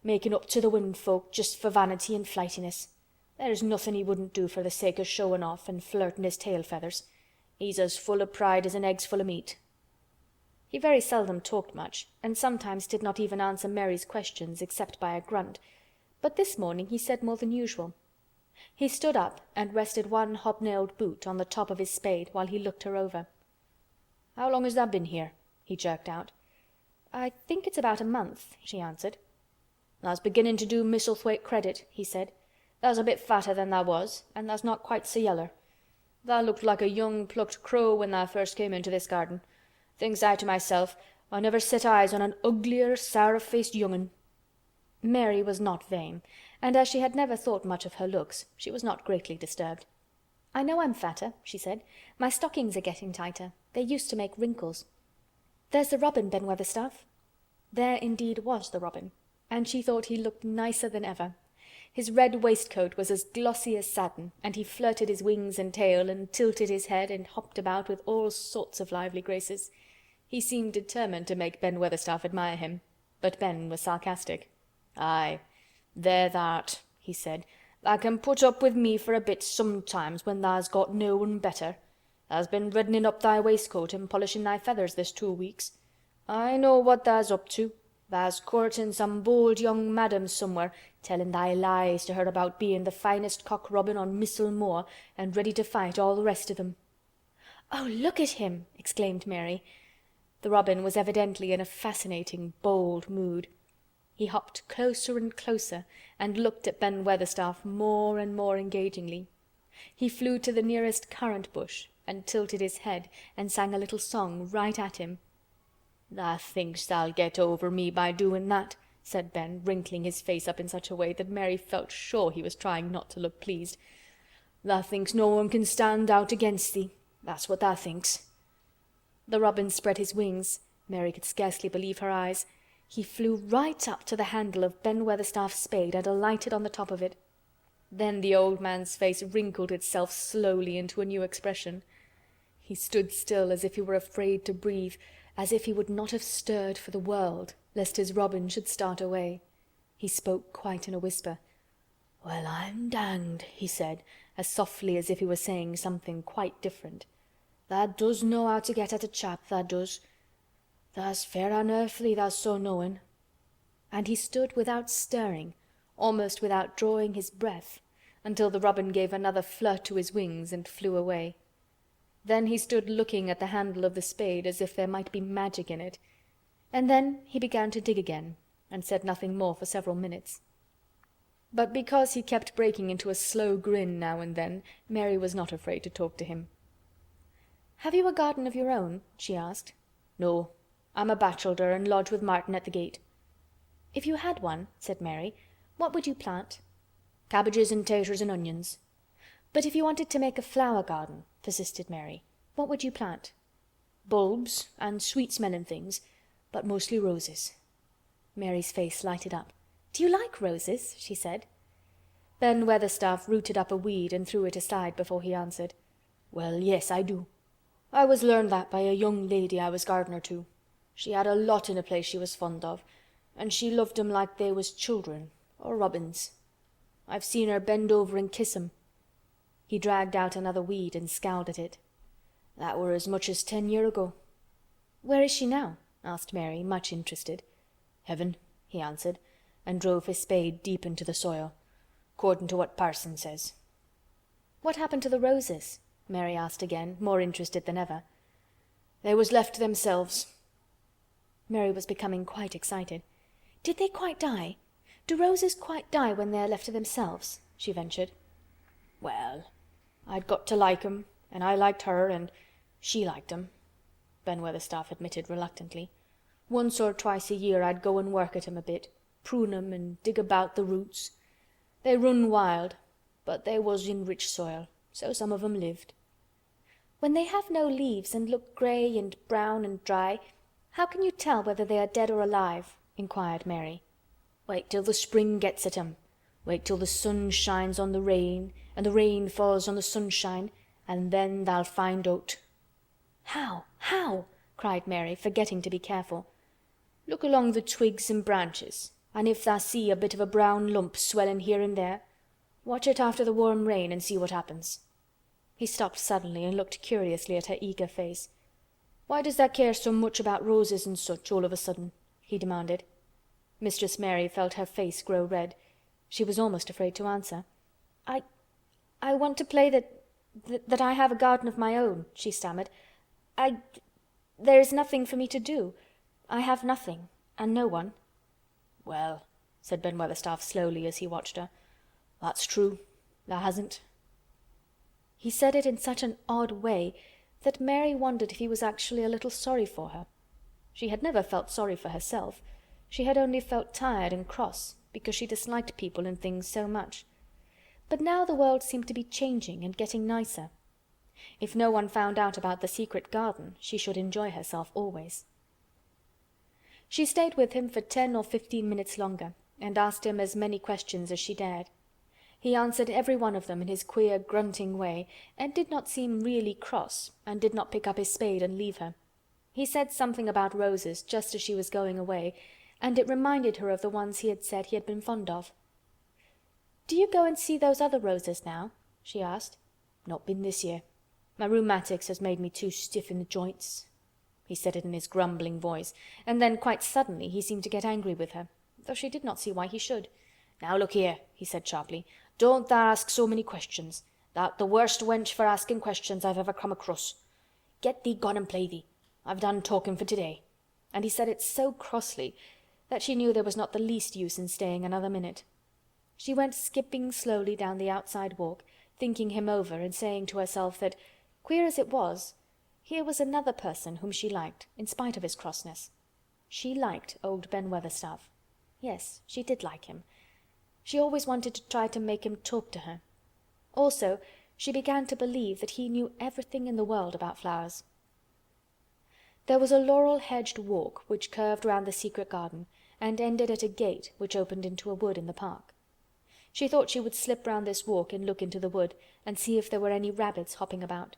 "Making up to the women folk just for vanity and flightiness. There's nothing he wouldn't do for the sake of showing off and flirting his tail feathers. He's as full of pride as an egg's full of meat." He very seldom talked much, and sometimes did not even answer Mary's questions except by a grunt, but this morning he said more than usual. He stood up and rested one hobnailed boot on the top of his spade while he looked her over. "How long has tha been here?" he jerked out. "I think it's about a month," she answered. "Tha's beginning to do Misselthwaite credit," he said. "Tha's a bit fatter than tha was, and tha's not quite so yeller. Tha looked like a young plucked crow when tha first came into this garden. Thinks I to myself, I never set eyes on an uglier, sour-faced young'un." Mary was not vain, and as she had never thought much of her looks, she was not greatly disturbed. "I know I'm fatter," she said. "My stockings are getting tighter. They used to make wrinkles. There's the robin, Ben Weatherstaff." There indeed was the robin, and she thought he looked nicer than ever. His red waistcoat was as glossy as satin, and he flirted his wings and tail, and tilted his head, and hopped about with all sorts of lively graces. He seemed determined to make Ben Weatherstaff admire him, but Ben was sarcastic. "Aye, there tha'rt," he said. "Tha can put up with me for a bit sometimes when tha's got no one better. Tha's been reddening up thy waistcoat and polishing thy feathers this 2 weeks. I know what tha's up to. Tha's courting some bold young madam somewhere, telling thy lies to her about being the finest cock robin on Missel Moor and ready to fight all the rest of them." "Oh, look at him!" exclaimed Mary. The robin was evidently in a fascinating, bold mood. He hopped closer and closer and looked at Ben Weatherstaff more and more engagingly. He flew to the nearest currant bush and tilted his head and sang a little song right at him. "Tha thinks tha'll get over me by doing that," said Ben, wrinkling his face up in such a way that Mary felt sure he was trying not to look pleased. "Tha thinks no one can stand out against thee. That's what tha thinks." The robin spread his wings. Mary could scarcely believe her eyes. He flew right up to the handle of Ben Weatherstaff's spade and alighted on the top of it. Then the old man's face wrinkled itself slowly into a new expression. He stood still as if he were afraid to breathe, as if he would not have stirred for the world, lest his robin should start away. He spoke quite in a whisper. "Well, I'm danged," he said, as softly as if he were saying something quite different. "Tha does know how to get at a chap, tha does. Tha's fair unearthly, tha's so knowin'." And he stood without stirring, almost without drawing his breath, until the robin gave another flirt to his wings and flew away. Then he stood looking at the handle of the spade as if there might be magic in it, and then he began to dig again, and said nothing more for several minutes. But because he kept breaking into a slow grin now and then, Mary was not afraid to talk to him. "Have you a garden of your own?" she asked. "No. I'm a bachelder and lodge with Martin at the gate." "If you had one," said Mary, "what would you plant?" "Cabbages and taters and onions." "But if you wanted to make a flower garden," persisted Mary, "what would you plant?" "Bulbs and sweet-smelling things, but mostly roses." Mary's face lighted up. "Do you like roses?" she said. Ben Weatherstaff rooted up a weed and threw it aside before he answered. "Well, yes, I do. I was learned that by a young lady I was gardener to. She had a lot in a place she was fond of, and she loved 'em like they was children, or robins. I've seen her bend over and kiss 'em." He dragged out another weed and scowled at it. "That were as much as 10 year ago." "Where is she now?" asked Mary, much interested. "Heaven," he answered, and drove his spade deep into the soil, "'cordin' to what parson says." "What happened to the roses?" Mary asked again, more interested than ever. "They was left to themselves." Mary was becoming quite excited. "Did they quite die? Do roses quite die when they are left to themselves?" she ventured. "Well, I'd got to like 'em, and I liked her, and she liked 'em," Ben Weatherstaff admitted reluctantly. "Once or twice a year I'd go and work at 'em a bit, prune 'em and dig about the roots. They run wild, but they was in rich soil, so some of 'em lived." "When they have no leaves and look grey and brown and dry, how can you tell whether they are dead or alive?" inquired Mary. "Wait till the spring gets at 'em. Wait till the sun shines on the rain and the rain falls on the sunshine, and then tha'll find out." "How? How?" cried Mary, forgetting to be careful. "Look along the twigs and branches, and if tha see a bit of a brown lump swellin' here and there, watch it after the warm rain and see what happens." He stopped suddenly and looked curiously at her eager face. "Why does tha care so much about roses and such all of a sudden?" he demanded. Mistress Mary felt her face grow red. She was almost afraid to answer. I want to play that I have a garden of my own," she stammered. There is nothing for me to do. I have nothing, and no one." "Well," said Ben Weatherstaff slowly as he watched her, "that's true. Tha hasn't." He said it in such an odd way that Mary wondered if he was actually a little sorry for her. She had never felt sorry for herself. She had only felt tired and cross because she disliked people and things so much. But now the world seemed to be changing and getting nicer. If no one found out about the secret garden, she should enjoy herself always. She stayed with him for 10 or 15 minutes longer and asked him as many questions as she dared. He answered every one of them in his queer grunting way, and did not seem really cross, and did not pick up his spade and leave her. He said something about roses just as she was going away, and it reminded her of the ones he had said he had been fond of. "Do you go and see those other roses now?" she asked. "Not been this year. My rheumatics has made me too stiff in the joints." He said it in his grumbling voice, and then quite suddenly he seemed to get angry with her, though she did not see why he should. "Now look here," he said sharply. "Don't tha ask so many questions. Thou'rt the worst wench for asking questions I've ever come across. Get thee gone and play thee. I've done talking for today." And he said it so crossly that she knew there was not the least use in staying another minute. She went skipping slowly down the outside walk, thinking him over and saying to herself that, queer as it was, here was another person whom she liked, in spite of his crossness. She liked old Ben Weatherstaff. Yes, she did like him. She always wanted to try to make him talk to her. Also, she began to believe that he knew everything in the world about flowers. There was a laurel-hedged walk which curved round the secret garden and ended at a gate which opened into a wood in the park. She thought she would slip round this walk and look into the wood and see if there were any rabbits hopping about.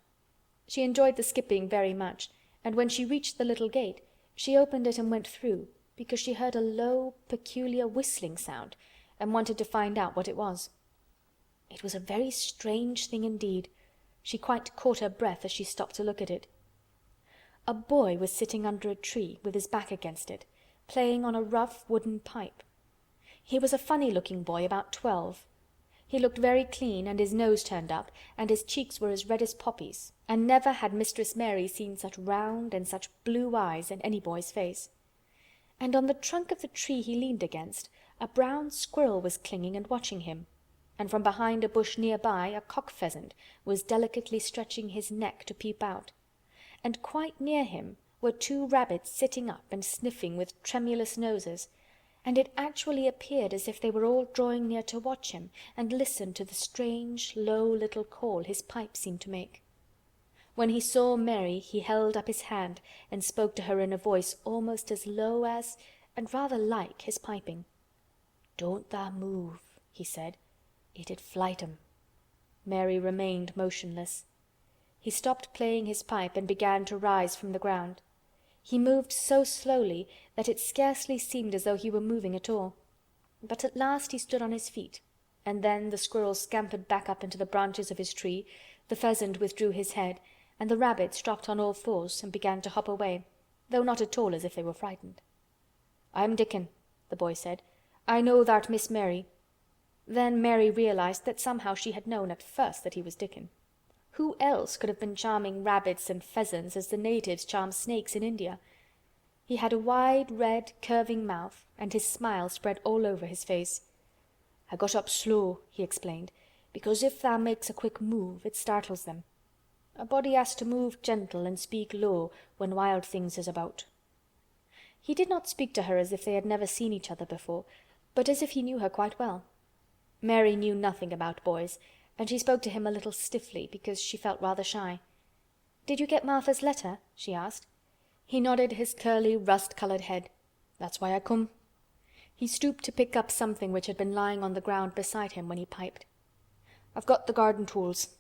She enjoyed the skipping very much, and when she reached the little gate, she opened it and went through, because she heard a low, peculiar whistling sound and wanted to find out what it was. It was a very strange thing indeed. She quite caught her breath as she stopped to look at it. A boy was sitting under a tree with his back against it, playing on a rough wooden pipe. He was a funny-looking boy about 12. He looked very clean, and his nose turned up, and his cheeks were as red as poppies, and never had Mistress Mary seen such round and such blue eyes in any boy's face. And on the trunk of the tree he leaned against, a brown squirrel was clinging and watching him, and from behind a bush near by a cock-pheasant was delicately stretching his neck to peep out, and quite near him were 2 rabbits sitting up and sniffing with tremulous noses, and it actually appeared as if they were all drawing near to watch him and listen to the strange, low little call his pipe seemed to make. When he saw Mary, he held up his hand and spoke to her in a voice almost as low as, and rather like, his piping. "Don't tha move," he said. "It'd flight 'em." Mary remained motionless. He stopped playing his pipe and began to rise from the ground. He moved so slowly that it scarcely seemed as though he were moving at all. But at last he stood on his feet, and then the squirrel scampered back up into the branches of his tree, the pheasant withdrew his head, and the rabbits dropped on all fours and began to hop away, though not at all as if they were frightened. "I'm Dickon," the boy said. "I know thou'rt Miss Mary." Then Mary realized that somehow she had known at first that he was Dickon. Who else could have been charming rabbits and pheasants as the natives charm snakes in India? He had a wide, red, curving mouth, and his smile spread all over his face. "I got up slow," he explained, "because if tha makes a quick move, it startles them. A body has to move gentle and speak low when wild things is about." He did not speak to her as if they had never seen each other before, but as if he knew her quite well. Mary knew nothing about boys, and she spoke to him a little stiffly because she felt rather shy. "Did you get Martha's letter?" she asked. He nodded his curly, rust-colored head. "That's why I come." He stooped to pick up something which had been lying on the ground beside him when he piped. "I've got the garden tools.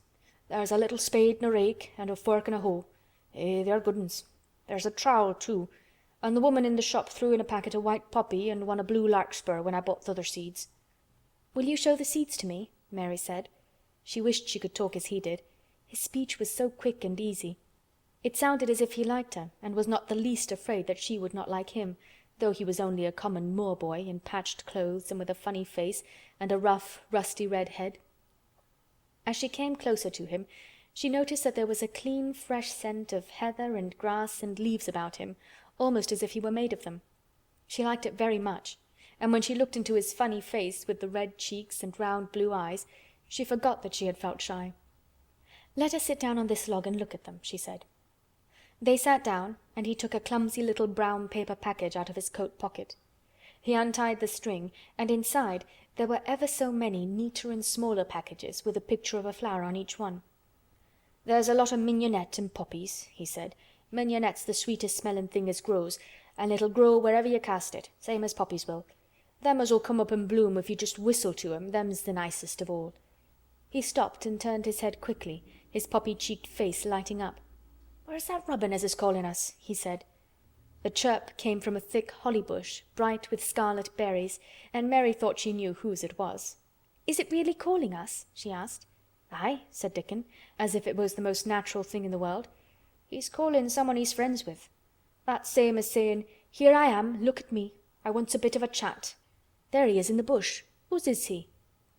There's a little spade and a rake and a fork and a hoe. They're good uns. There's a trowel too, and the woman in the shop threw in a packet of white poppy and one of blue larkspur when I bought th' other seeds." "Will you show the seeds to me?" Mary said. She wished she could talk as he did. His speech was so quick and easy. It sounded as if he liked her and was not the least afraid that she would not like him, though he was only a common moor boy in patched clothes and with a funny face and a rough, rusty red head. As she came closer to him, she noticed that there was a clean, fresh scent of heather and grass and leaves about him, almost as if he were made of them. She liked it very much, and when she looked into his funny face with the red cheeks and round blue eyes, she forgot that she had felt shy. "Let us sit down on this log and look at them," she said. They sat down, and he took a clumsy little brown paper package out of his coat pocket. He untied the string, and inside there were ever so many neater and smaller packages with a picture of a flower on each one. "There's a lot of mignonette and poppies," he said. "Mignonette's the sweetest smelling thing as grows, and it'll grow wherever you cast it, same as poppies will. Them as'll come up and bloom if you just whistle to 'em, them's the nicest of all." He stopped and turned his head quickly, his poppy-cheeked face lighting up. "Where's that robin as is calling us?" he said. The chirp came from a thick holly bush, bright with scarlet berries, and Mary thought she knew whose it was. "Is it really calling us?" she asked. "Aye," said Dickon, as if it was the most natural thing in the world. "He's calling someone he's friends with. That's same as saying, 'Here I am, look at me. I wants a bit of a chat.' There he is in the bush. Whose is he?"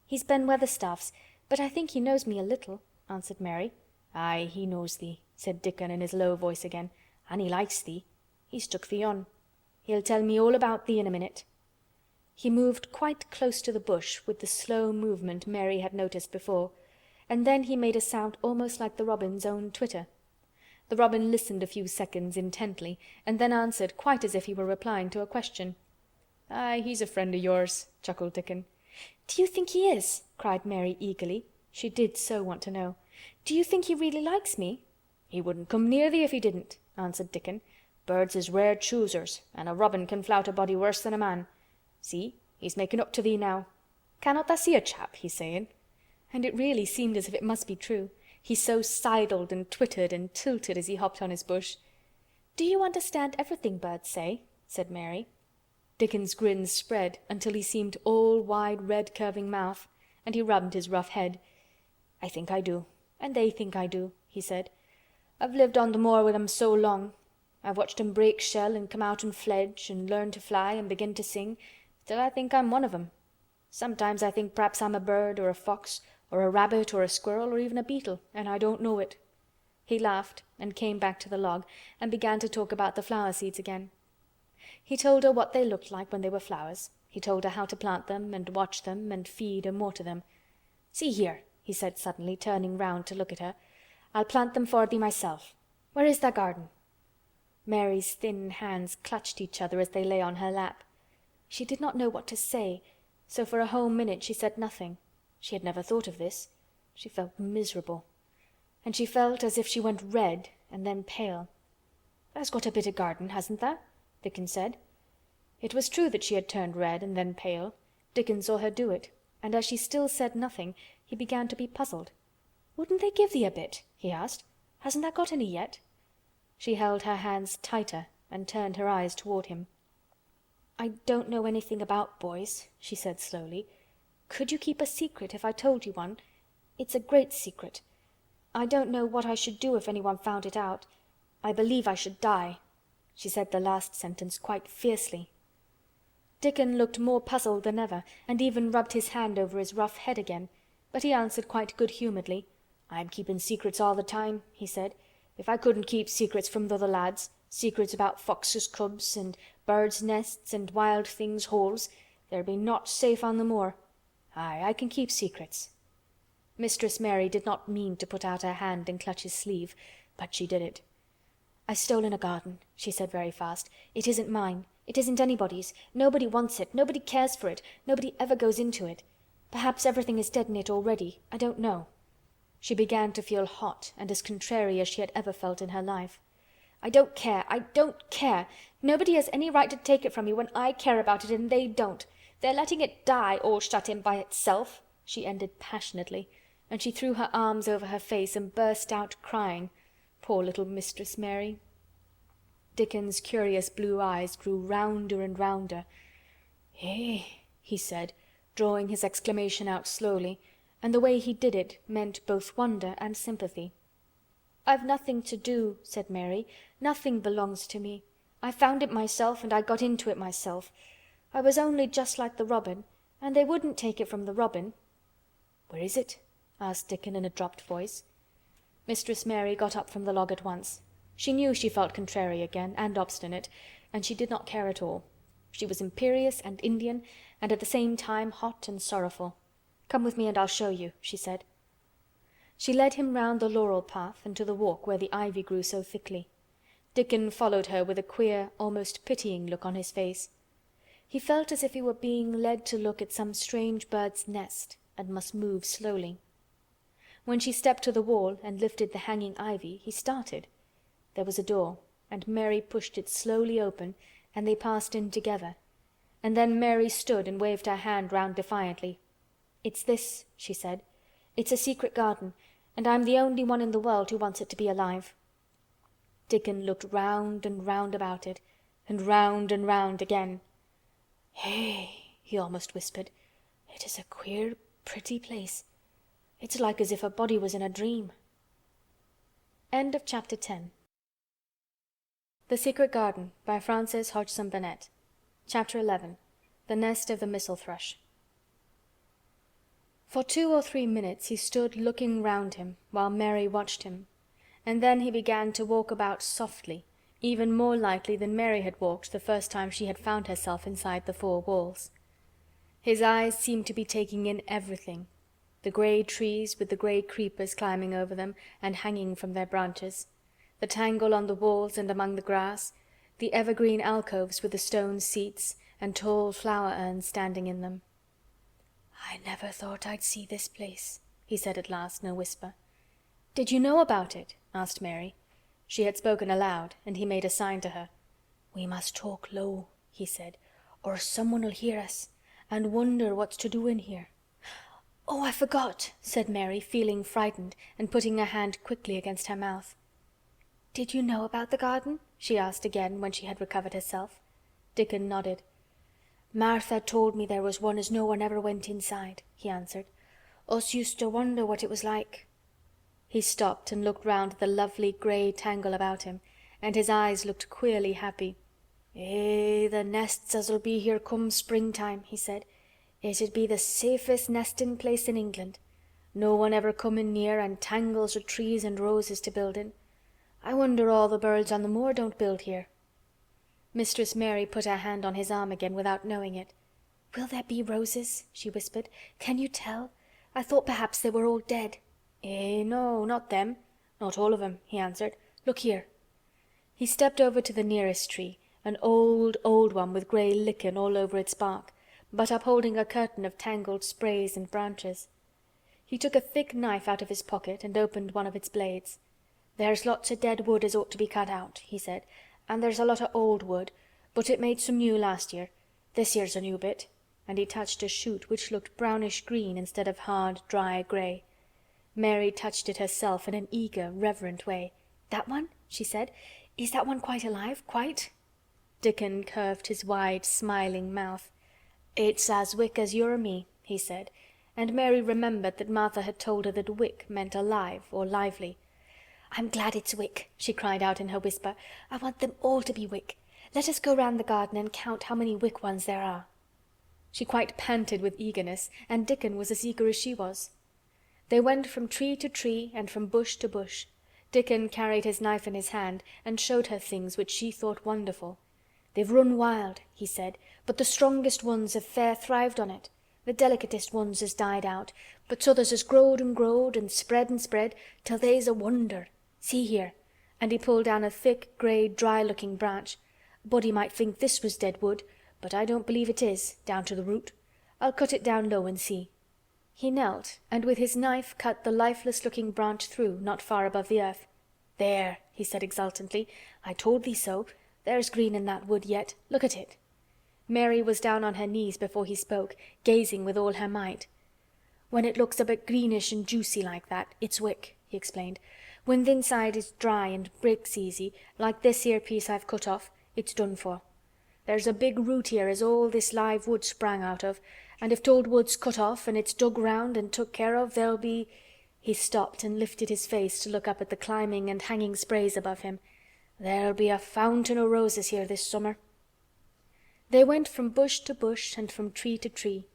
"He's Ben Weatherstaff's, but I think he knows me a little," answered Mary. "Aye, he knows thee," said Dickon in his low voice again. "An' he likes thee. He's took thee on. He'll tell me all about thee in a minute." He moved quite close to the bush with the slow movement Mary had noticed before, and then he made a sound almost like the robin's own twitter. The robin listened a few seconds intently, and then answered quite as if he were replying to a question. "Aye, he's a friend of yours," chuckled Dickon. "Do you think he is?" cried Mary eagerly. She did so want to know. "Do you think he really likes me?" "He wouldn't come near thee if he didn't," answered Dickon. "Birds is rare choosers, and a robin can flout a body worse than a man. See, he's making up to thee now. Cannot tha see a chap, he's saying?" And it really seemed as if it must be true. He so sidled and twittered and tilted as he hopped on his bush. "Do you understand everything birds say?" said Mary. Dickon's grin spread until he seemed all wide red curving mouth, and he rubbed his rough head. "I think I do, and they think I do," he said. "I've lived on the moor with 'em so long. I've watched 'em break shell and come out and fledge and learn to fly and begin to sing, till I think I'm one of 'em. Sometimes I think p'raps I'm a bird or a fox or a rabbit or a squirrel or even a beetle, and I don't know it." He laughed and came back to the log and began to talk about the flower seeds again. He told her what they looked like when they were flowers. He told her how to plant them and watch them and feed and water them. "See here," he said suddenly, turning round to look at her. "I'll plant them for thee myself. Where is thy garden?" Mary's thin hands clutched each other as they lay on her lap. She did not know what to say, so for a whole minute she said nothing. She had never thought of this. She felt miserable. And she felt as if she went red and then pale. "Tha's got a bit of garden, hasn't tha?" Dickon said. It was true that she had turned red and then pale. Dickon saw her do it, and as she still said nothing, he began to be puzzled. "Wouldn't they give thee a bit?" he asked. "Hasn't tha got any yet?" She held her hands tighter and turned her eyes toward him. "I don't know anything about boys," she said slowly. "Could you keep a secret if I told you one? It's a great secret. I don't know what I should do if anyone found it out. I believe I should die." She said the last sentence quite fiercely. Dickon looked more puzzled than ever, and even rubbed his hand over his rough head again, but he answered quite good-humoredly. "I'm keeping secrets all the time," he said. "If I couldn't keep secrets from th' other lads, secrets about foxes' cubs and birds' nests and wild things' holes, there'd be naught safe on the moor. Aye, I can keep secrets." Mistress Mary did not mean to put out her hand and clutch his sleeve, but she did it. "I've stolen a garden," she said very fast. "It isn't mine. It isn't anybody's. Nobody wants it. Nobody cares for it. Nobody ever goes into it. Perhaps everything is dead in it already. I don't know." She began to feel hot and as contrary as she had ever felt in her life. "I don't care. I don't care. Nobody has any right to take it from me when I care about it and they don't. They're letting it die all shut in by itself," she ended passionately, and she threw her arms over her face and burst out crying. Poor little Mistress Mary. Dickon's curious blue eyes grew rounder and rounder. "Eh!" he said, drawing his exclamation out slowly, and the way he did it meant both wonder and sympathy. "I've nothing to do," said Mary. "Nothing belongs to me. I found it myself and I got into it myself. I was only just like the robin, and they wouldn't take it from the robin." "Where is it?" asked Dickon in a dropped voice. Mistress Mary got up from the log at once. She knew she felt contrary again, and obstinate, and she did not care at all. She was imperious and Indian, and at the same time hot and sorrowful. "Come with me and I'll show you," she said. She led him round the laurel path and to the walk where the ivy grew so thickly. Dickon followed her with a queer, almost pitying look on his face. He felt as if he were being led to look at some strange bird's nest, and must move slowly. When she stepped to the wall and lifted the hanging ivy, he started. There was a door, and Mary pushed it slowly open, and they passed in together. And then Mary stood and waved her hand round defiantly. "It's this," she said. "It's a secret garden, and I'm the only one in the world who wants it to be alive." Dickon looked round and round about it, and round again. "Hey!" he almost whispered. "It is a queer, pretty place. It's like as if a body was in a dream." End of Chapter 10. The Secret Garden by Frances Hodgson Burnett. Chapter 11. The Nest of the Mistle Thrush. For 2 or 3 minutes he stood looking round him while Mary watched him, and then he began to walk about softly, even more lightly than Mary had walked the first time she had found herself inside the 4 walls. His eyes seemed to be taking in everything. the grey trees with the grey creepers climbing over them and hanging from their branches, the tangle on the walls and among the grass, the evergreen alcoves with the stone seats and tall flower urns standing in them. "I never thought I'd see this place," he said at last in a whisper. "Did you know about it?" asked Mary. She had spoken aloud, and he made a sign to her. "We must talk low," he said, "or someone'll hear us, and wonder what's to do in here." "Oh, I forgot," said Mary, feeling frightened, and putting her hand quickly against her mouth. "Did you know about the garden?" she asked again, when she had recovered herself. Dickon nodded. "Martha told me there was one as no one ever went inside," he answered. "Us used to wonder what it was like." He stopped and looked round at the lovely grey tangle about him, and his eyes looked queerly happy. The nests as'll be here come springtime," he said. "It'd be the safest nesting place in England. No one ever comin' near, and tangles o' trees and roses to build in. I wonder all the birds on the moor don't build here." Mistress Mary put her hand on his arm again without knowing it. "Will there be roses?" she whispered. "Can you tell? I thought perhaps they were all dead." No, not them. Not all of 'em," he answered. "Look here." He stepped over to the nearest tree, an old, old one with grey lichen all over its bark, but upholding a curtain of tangled sprays and branches. He took a thick knife out of his pocket and opened one of its blades. "There's lots of dead wood as ought to be cut out," he said, "and there's a lot of old wood, but it made some new last year. This here's a new bit," and he touched a shoot which looked brownish green instead of hard, dry grey. Mary touched it herself in an eager, reverent way. "That one?" she said. "Is that one quite alive? Quite?" Dickon curved his wide, smiling mouth. "It's as wick as you or me," he said, and Mary remembered that Martha had told her that wick meant alive or lively. "I'm glad it's wick," she cried out in her whisper. "I want them all to be wick. Let us go round the garden and count how many wick ones there are." She quite panted with eagerness, and Dickon was as eager as she was. They went from tree to tree and from bush to bush. Dickon carried his knife in his hand and showed her things which she thought wonderful. "They've run wild," he said, "but the strongest ones have fair thrived on it. The delicatest ones has died out, but t'others has growed and spread till they's a wonder. See here," and he pulled down a thick, grey, dry-looking branch. "A body might think this was dead wood, but I don't believe it is, down to the root. I'll cut it down low and see." He knelt and with his knife cut the lifeless-looking branch through, not far above the earth. "There," he said exultantly. "I told thee so. There's green in that wood yet. Look at it." Mary was down on her knees before he spoke, gazing with all her might. "When it looks a bit greenish and juicy like that, it's wick," he explained. "When th' inside is dry and breaks easy, like this here piece I've cut off, it's done for. There's a big root here as all this live wood sprang out of, and if t'old wood's cut off and it's dug round and took care of, there'll be—" He stopped and lifted his face to look up at the climbing and hanging sprays above him. "There'll be a fountain o' roses here this summer." They went from bush to bush and from tree to tree.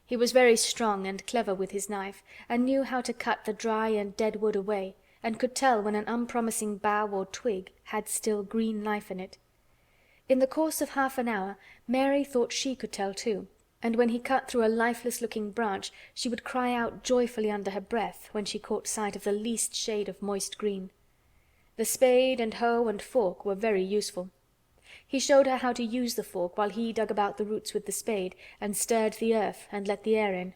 He was very strong and clever with his knife, and knew how to cut the dry and dead wood away, and could tell when an unpromising bough or twig had still green life in it. In the course of half an hour Mary thought she could tell too, and when he cut through a lifeless-looking branch she would cry out joyfully under her breath when she caught sight of the least shade of moist green. The spade and hoe and fork were very useful. He showed her how to use the fork while he dug about the roots with the spade and stirred the earth and let the air in.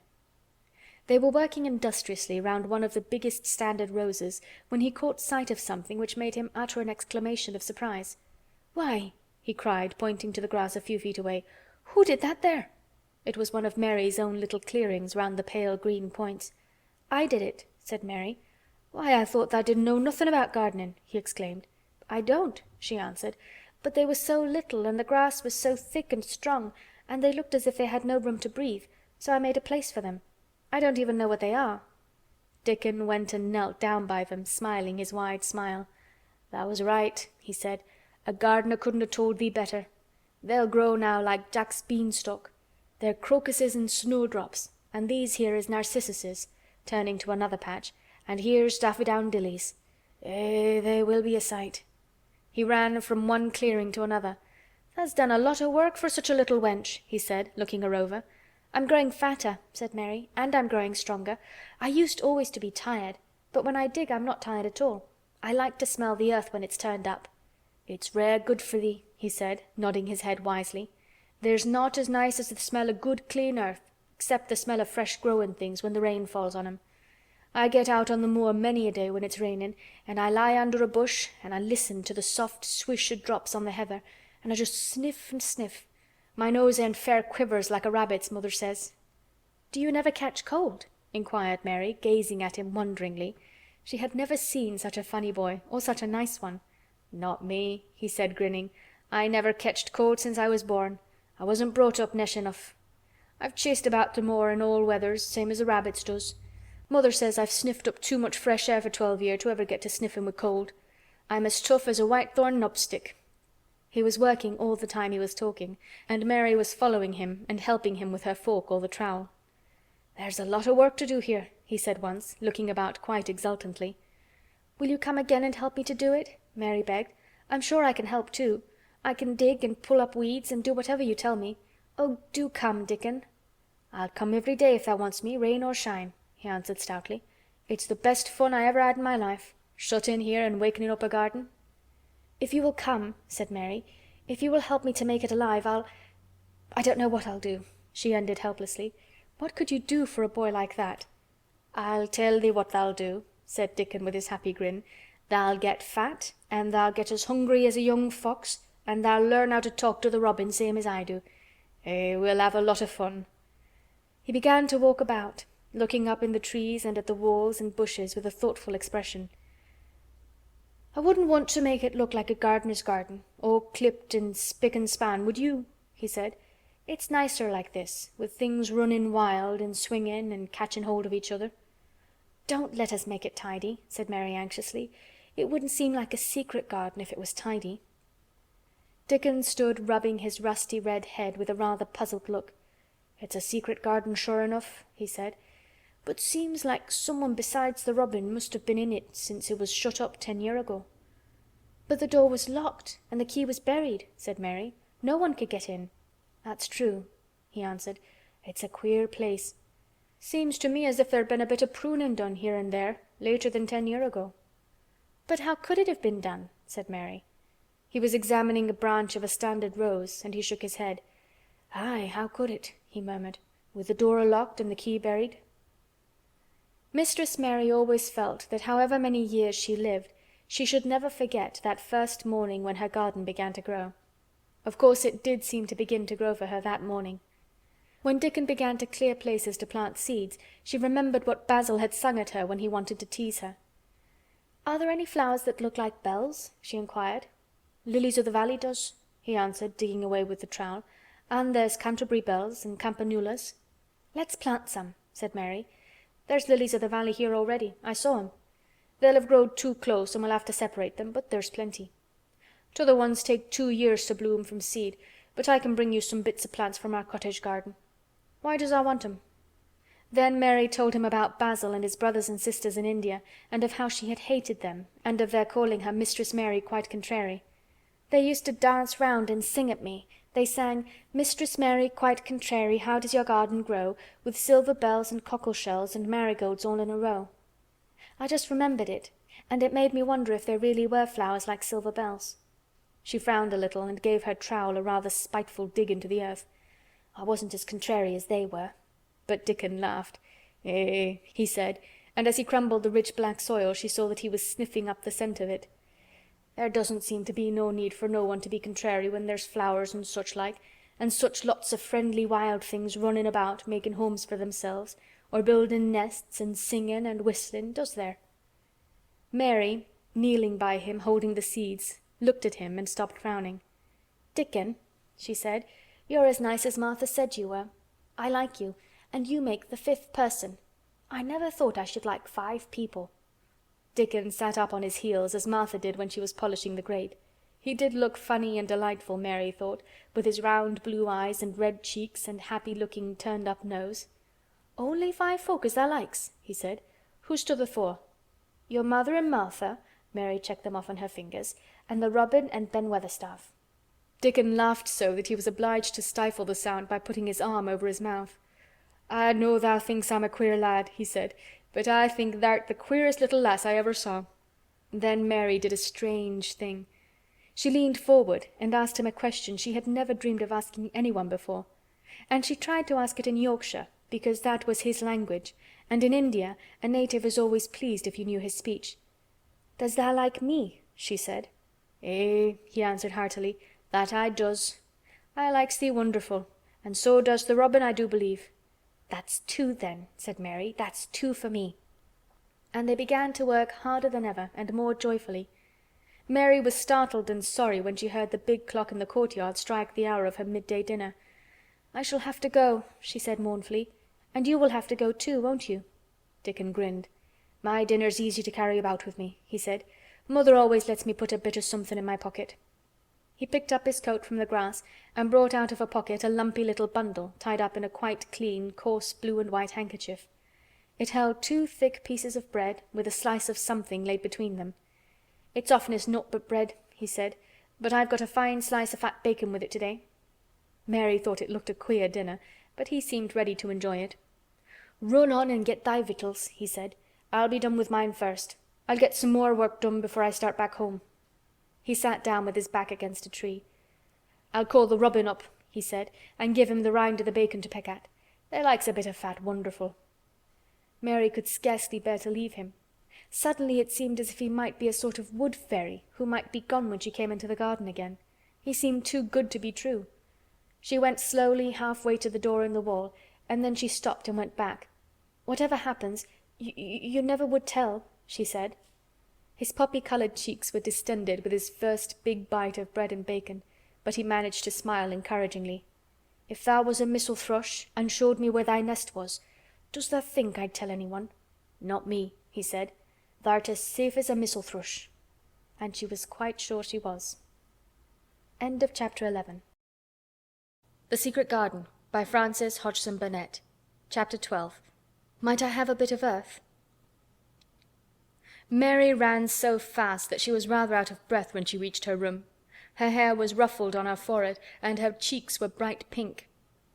They were working industriously round one of the biggest standard roses when he caught sight of something which made him utter an exclamation of surprise. "Why!" he cried, pointing to the grass a few feet away. "Who did that there?" It was one of Mary's own little clearings round the pale green points. "I did it," said Mary. "Why, I thought tha' didn't know nothin' about gardening," he exclaimed. "I don't," she answered, "but they were so little and the grass was so thick and strong and they looked as if they had no room to breathe, so I made a place for them. I don't even know what they are." Dickon went and knelt down by them, smiling his wide smile. "Tha' was right," he said. "A gardener couldn't have told thee better. They'll grow now like Jack's beanstalk. They're crocuses and snowdrops, and these here is narcissuses," turning to another patch, "and here's daffodowndillies. They will be a sight." He ran from one clearing to another. "Tha's done a lot o' work for such a little wench," he said, looking her over. "I'm growing fatter," said Mary, "and I'm growing stronger. I used always to be tired, but when I dig I'm not tired at all. I like to smell the earth when it's turned up." "It's rare good for thee," he said, nodding his head wisely. "There's naught as nice as the smell of good clean earth, except the smell of fresh growin' things when the rain falls on 'em. I get out on the moor many a day when it's rainin', and I lie under a bush and I listen to the soft swish o' drops on the heather, and I just sniff and sniff. My nose end fair quivers like a rabbit's, mother says." "Do you never catch cold?" inquired Mary, gazing at him wonderingly. She had never seen such a funny boy, or such a nice one. "Not me," he said, grinning. "I never ketched cold since I was born. I wasn't brought up nesh enough. I've chased about the moor in all weathers, same as the rabbits does. Mother says I've sniffed up too much fresh air for 12 year to ever get to sniffin' with cold. I'm as tough as a whitethorn knobstick." He was working all the time he was talking, and Mary was following him and helping him with her fork or the trowel. "There's a lot of work to do here," he said once, looking about quite exultantly. "Will you come again and help me to do it?" Mary begged. "I'm sure I can help too. I can dig and pull up weeds and do whatever you tell me. Oh, do come, Dickon." "I'll come every day if thou wants me, rain or shine," he answered stoutly. "It's the best fun I ever had in my life, shut in here and wakening up a garden." "If you will come," said Mary, "if you will help me to make it alive, I don't know what I'll do," she ended helplessly. What could you do for a boy like that? "I'll tell thee what tha'll do," said Dickon with his happy grin. "Tha'll get fat, and tha'll get as hungry as a young fox, and tha'll learn how to talk to the robin same as I do. We'll have a lot of fun." He began to walk about, looking up in the trees and at the walls and bushes with a thoughtful expression. "I wouldn't want to make it look like a gardener's garden, all clipped and spick and span, would you?" he said. "It's nicer like this, with things running wild and swinging and catching hold of each other." "Don't let us make it tidy," said Mary anxiously. "It wouldn't seem like a secret garden if it was tidy." Dickon stood rubbing his rusty red head with a rather puzzled look. "It's a secret garden sure enough," he said. "But seems like someone besides the robin must have been in it since it was shut up 10 year ago." "But the door was locked and the key was buried," said Mary. "No one could get in." "That's true," he answered. "It's a queer place. Seems to me as if there'd been a bit of pruning done here and there later than 10 year ago." "But how could it have been done?" said Mary. He was examining a branch of a standard rose, and he shook his head. "Aye, how could it?" he murmured. "With the door locked and the key buried." Mistress Mary always felt that however many years she lived, she should never forget that first morning when her garden began to grow. Of course it did seem to begin to grow for her that morning. When Dickon began to clear places to plant seeds, she remembered what Basil had sung at her when he wanted to tease her. "Are there any flowers that look like bells?" she inquired. "Lilies of the valley does," he answered, digging away with the trowel. "And there's Canterbury bells and campanulas." "Let's plant some," said Mary. "There's lilies of the valley here already. I saw 'em. They'll have growed too close and we'll have to separate them, but there's plenty. T'other ones take 2 years to bloom from seed, but I can bring you some bits of plants from our cottage garden. Why does I want 'em?" Then Mary told him about Basil and his brothers and sisters in India, and of how she had hated them, and of their calling her Mistress Mary quite contrary. "They used to dance round and sing at me. They sang, 'Mistress Mary quite contrary, how does your garden grow, with silver bells and cockle shells and marigolds all in a row.' I just remembered it, and it made me wonder if there really were flowers like silver bells." She frowned a little and gave her trowel a rather spiteful dig into the earth. "I wasn't as contrary as they were." But Dickon laughed. He said, and as he crumbled the rich black soil she saw that he was sniffing up the scent of it. "There doesn't seem to be no need for no one to be contrary when there's flowers and such like, and such lots of friendly wild things running about making homes for themselves, or building nests and singing and whistling, does there?" Mary, kneeling by him holding the seeds, looked at him and stopped frowning. "Dickon," she said, "you're as nice as Martha said you were. I like you, and you make the 5th person. I never thought I should like 5 people." Dickon sat up on his heels as Martha did when she was polishing the grate. He did look funny and delightful, Mary thought, with his round blue eyes and red cheeks and happy-looking turned-up nose. "Only 5 folk as thou likes," he said. "Who's t'other 4? "Your mother and Martha," Mary checked them off on her fingers, "and the robin and Ben Weatherstaff." Dickon laughed so that he was obliged to stifle the sound by putting his arm over his mouth. "I know thou thinks I'm a queer lad," he said, "but I think thou'rt the queerest little lass I ever saw." Then Mary did a strange thing. She leaned forward and asked him a question she had never dreamed of asking anyone before. And she tried to ask it in Yorkshire, because that was his language, and in India a native is always pleased if you knew his speech. "Does thou like me?" she said. "Eh," he answered heartily, "that I does. I likes thee wonderful, and so does the robin, I do believe." "That's two then," said Mary. "That's two for me." And they began to work harder than ever and more joyfully. Mary was startled and sorry when she heard the big clock in the courtyard strike the hour of her midday dinner. "I shall have to go," she said mournfully. "And you will have to go too, won't you?" Dickon grinned. "My dinner's easy to carry about with me," he said. "Mother always lets me put a bit of something in my pocket." He picked up his coat from the grass and brought out of a pocket a lumpy little bundle tied up in a quite clean, coarse blue and white handkerchief. It held 2 thick pieces of bread with a slice of something laid between them. "It's oftenest naught but bread," he said, "but I've got a fine slice of fat bacon with it today." Mary thought it looked a queer dinner, but he seemed ready to enjoy it. "Run on and get thy victuals," he said. "I'll be done with mine first. I'll get some more work done before I start back home." He sat down with his back against a tree. "I'll call the robin up," he said, "and give him the rind of the bacon to peck at. They likes a bit of fat wonderful." Mary could scarcely bear to leave him. Suddenly it seemed as if he might be a sort of wood fairy who might be gone when she came into the garden again. He seemed too good to be true. She went slowly halfway to the door in the wall, and then she stopped and went back. "Whatever happens, you never would tell," she said. His poppy-colored cheeks were distended with his first big bite of bread and bacon, but he managed to smile encouragingly. "If thou was a missel thrush and showed me where thy nest was, does tha think I'd tell anyone?" "Not me," he said. "Thou'rt as safe as a missel thrush." And she was quite sure she was. End of chapter 11. The Secret Garden by Frances Hodgson Burnett. Chapter 12. Might I have a bit of earth? Mary ran so fast that she was rather out of breath when she reached her room. Her hair was ruffled on her forehead, and her cheeks were bright pink.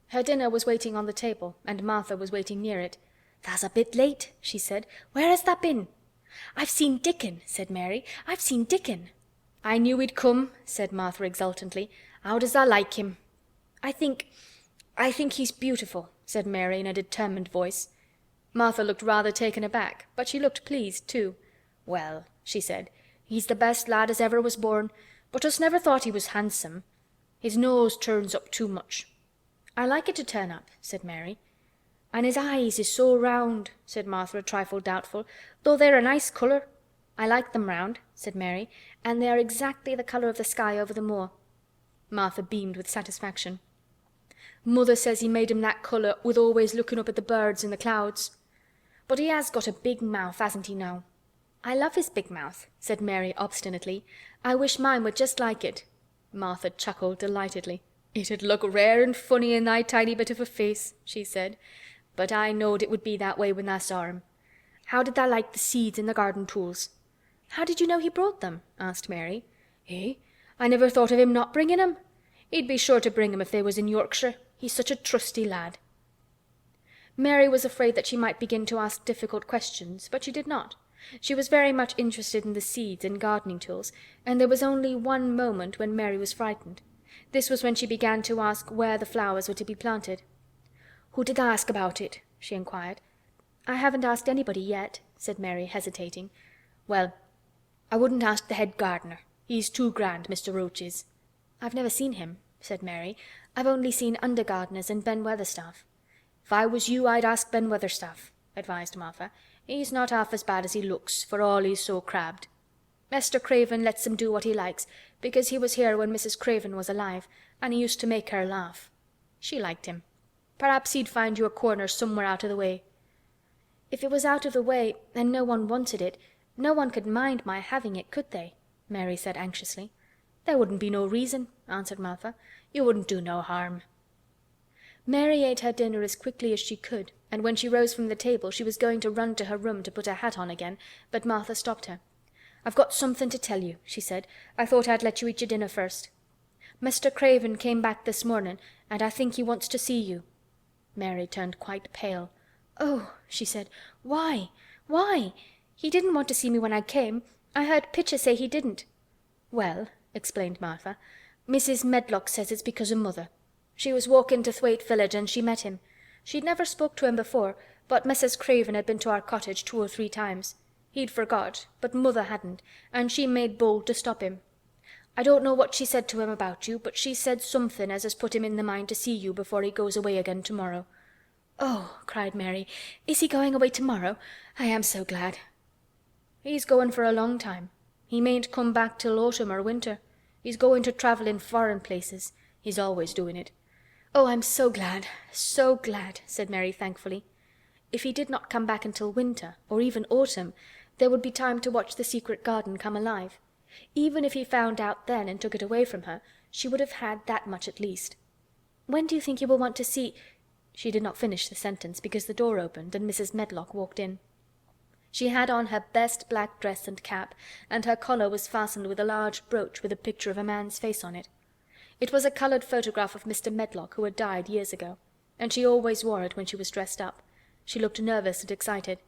Her dinner was waiting on the table, and Martha was waiting near it. "Tha's a bit late," she said. "Where has tha been?" "I've seen Dickon," said Mary. "I've seen Dickon." "I knew he'd come," said Martha exultantly. "How does tha like him?" I think he's beautiful," said Mary in a determined voice. Martha looked rather taken aback, but she looked pleased too. "Well," she said, "he's the best lad as ever was born, but us never thought he was handsome. His nose turns up too much." "I like it to turn up," said Mary. "And his eyes is so round," said Martha, a trifle doubtful, "though they're a nice colour." "I like them round," said Mary, "and they are exactly the colour of the sky over the moor." Martha beamed with satisfaction. "Mother says he made 'em that colour with always looking up at the birds and the clouds. But he has got a big mouth, hasn't he now?" "I love his big mouth," said Mary obstinately. "I wish mine were just like it." Martha chuckled delightedly. "It'd look rare and funny in thy tiny bit of a face," she said. "But I knowed it would be that way when tha saw him. How did tha like the seeds and the garden tools?" "How did you know he brought them?" asked Mary. "Eh? I never thought of him not bringing 'em. He'd be sure to bring 'em if they was in Yorkshire. He's such a trusty lad." Mary was afraid that she might begin to ask difficult questions, but she did not. She was very much interested in the seeds and gardening tools, and there was only one moment when Mary was frightened. This was when she began to ask where the flowers were to be planted. "Who did tha ask about it?" she inquired. "I haven't asked anybody yet," said Mary, hesitating. "Well, I wouldn't ask the head gardener. He's too grand, Mr. Roach is." "I've never seen him," said Mary. "I've only seen under gardeners and Ben Weatherstaff." "If I was you I'd ask Ben Weatherstaff," advised Martha. "He's not half as bad as he looks, for all he's so crabbed. Mr. Craven lets him do what he likes, because he was here when Mrs. Craven was alive, and he used to make her laugh. She liked him. Perhaps he'd find you a corner somewhere out of the way." "If it was out of the way and no one wanted it, no one could mind my having it, could they?" Mary said anxiously. "There wouldn't be no reason," answered Martha. "You wouldn't do no harm." Mary ate her dinner as quickly as she could, and when she rose from the table she was going to run to her room to put her hat on again, but Martha stopped her. "I've got something to tell you," she said. "I thought I'd let you eat your dinner first. Mr. Craven came back this morning, and I think he wants to see you." Mary turned quite pale. "Oh," she said. "Why? Why? He didn't want to see me when I came. I heard Pitcher say he didn't." "Well," explained Martha, "Mrs. Medlock says it's because o' mother. She was walking to Thwaite village and she met him. She'd never spoke to him before, but Mrs. Craven had been to our cottage 2 or 3 times. He'd forgot, but mother hadn't, and she made bold to stop him. I don't know what she said to him about you, but she said something as has put him in the mind to see you before he goes away again tomorrow." "Oh," cried Mary, "is he going away tomorrow? I am so glad." "He's going for a long time. He mayn't come back till autumn or winter. He's going to travel in foreign places. He's always doing it." "Oh, I'm so glad, said Mary thankfully. If he did not come back until winter, or even autumn, there would be time to watch the secret garden come alive. Even if he found out then and took it away from her, she would have had that much at least. "When do you think you will want to see—" She did not finish the sentence because the door opened and Mrs. Medlock walked in. She had on her best black dress and cap, and her collar was fastened with a large brooch with a picture of a man's face on it. It was a colored photograph of Mr. Medlock, who had died years ago, and she always wore it when she was dressed up. She looked nervous and excited.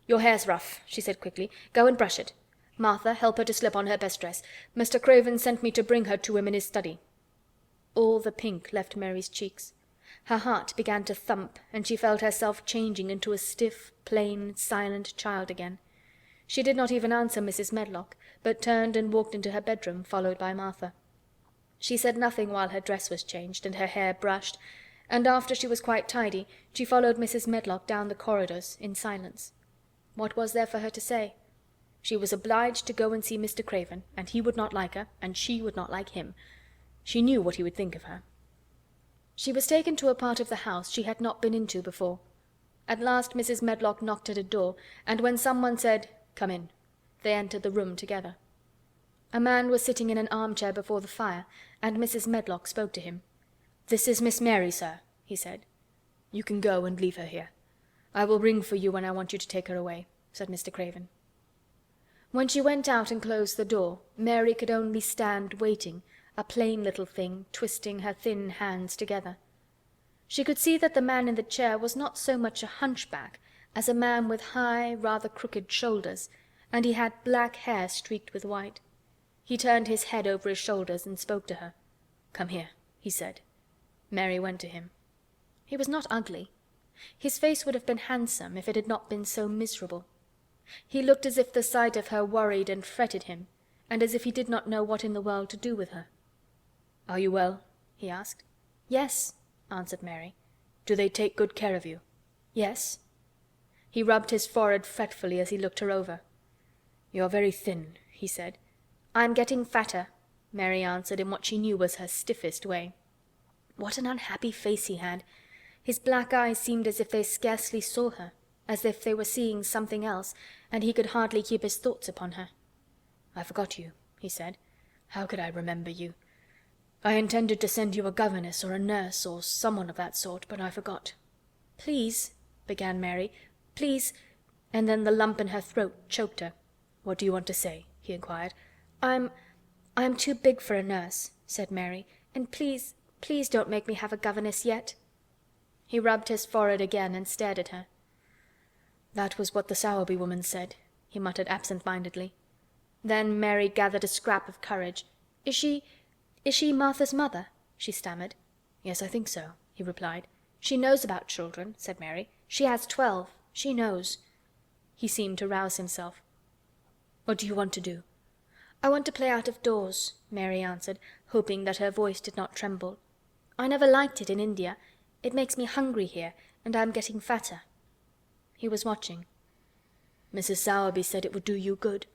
"Your hair's rough," she said quickly. "Go and brush it. Martha, help her to slip on her best dress. Mr. Craven sent me to bring her to him in his study." All the pink left Mary's cheeks. Her heart began to thump, and she felt herself changing into a stiff, plain, silent child again. She did not even answer Mrs. Medlock, but turned and walked into her bedroom, followed by Martha. She said nothing while her dress was changed and her hair brushed, and after she was quite tidy, she followed Mrs. Medlock down the corridors in silence. What was there for her to say? She was obliged to go and see Mr. Craven, and he would not like her, and she would not like him. She knew what he would think of her. She was taken to a part of the house she had not been into before. At last Mrs. Medlock knocked at a door, and when someone said, "Come in," they entered the room together. A man was sitting in an armchair before the fire, and Mrs. Medlock spoke to him. "This is Miss Mary, sir," he said. "You can go and leave her here. I will ring for you when I want you to take her away," said Mr. Craven. When she went out and closed the door, Mary could only stand waiting, a plain little thing, twisting her thin hands together. She could see that the man in the chair was not so much a hunchback as a man with high, rather crooked shoulders, and he had black hair streaked with white. He turned his head over his shoulders and spoke to her. "Come here," he said. Mary went to him. He was not ugly. His face would have been handsome if it had not been so miserable. He looked as if the sight of her worried and fretted him, and as if he did not know what in the world to do with her. "Are you well?" he asked. "Yes," answered Mary. "Do they take good care of you?" "Yes." He rubbed his forehead fretfully as he looked her over. "You're very thin," he said. "I'm getting fatter," Mary answered in what she knew was her stiffest way. What an unhappy face he had! His black eyes seemed as if they scarcely saw her, as if they were seeing something else, and he could hardly keep his thoughts upon her. "I forgot you," he said. "How could I remember you? I intended to send you a governess or a nurse or someone of that sort, but I forgot." "Please," began Mary, "please—" and then the lump in her throat choked her. "What do you want to say?" he inquired. I'm too big for a nurse," said Mary, "and please don't make me have a governess yet." He rubbed his forehead again and stared at her. "That was what the Sowerby woman said," he muttered absent-mindedly. Then Mary gathered a scrap of courage. Is she Martha's mother?" she stammered. "Yes, I think so," he replied. "She knows about children," said Mary. "She has 12. She knows." He seemed to rouse himself. "What do you want to do?" "I want to play out of doors," Mary answered, hoping that her voice did not tremble. "I never liked it in India. It makes me hungry here, and I'm getting fatter." He was watching. "Mrs. Sowerby said it would do you good."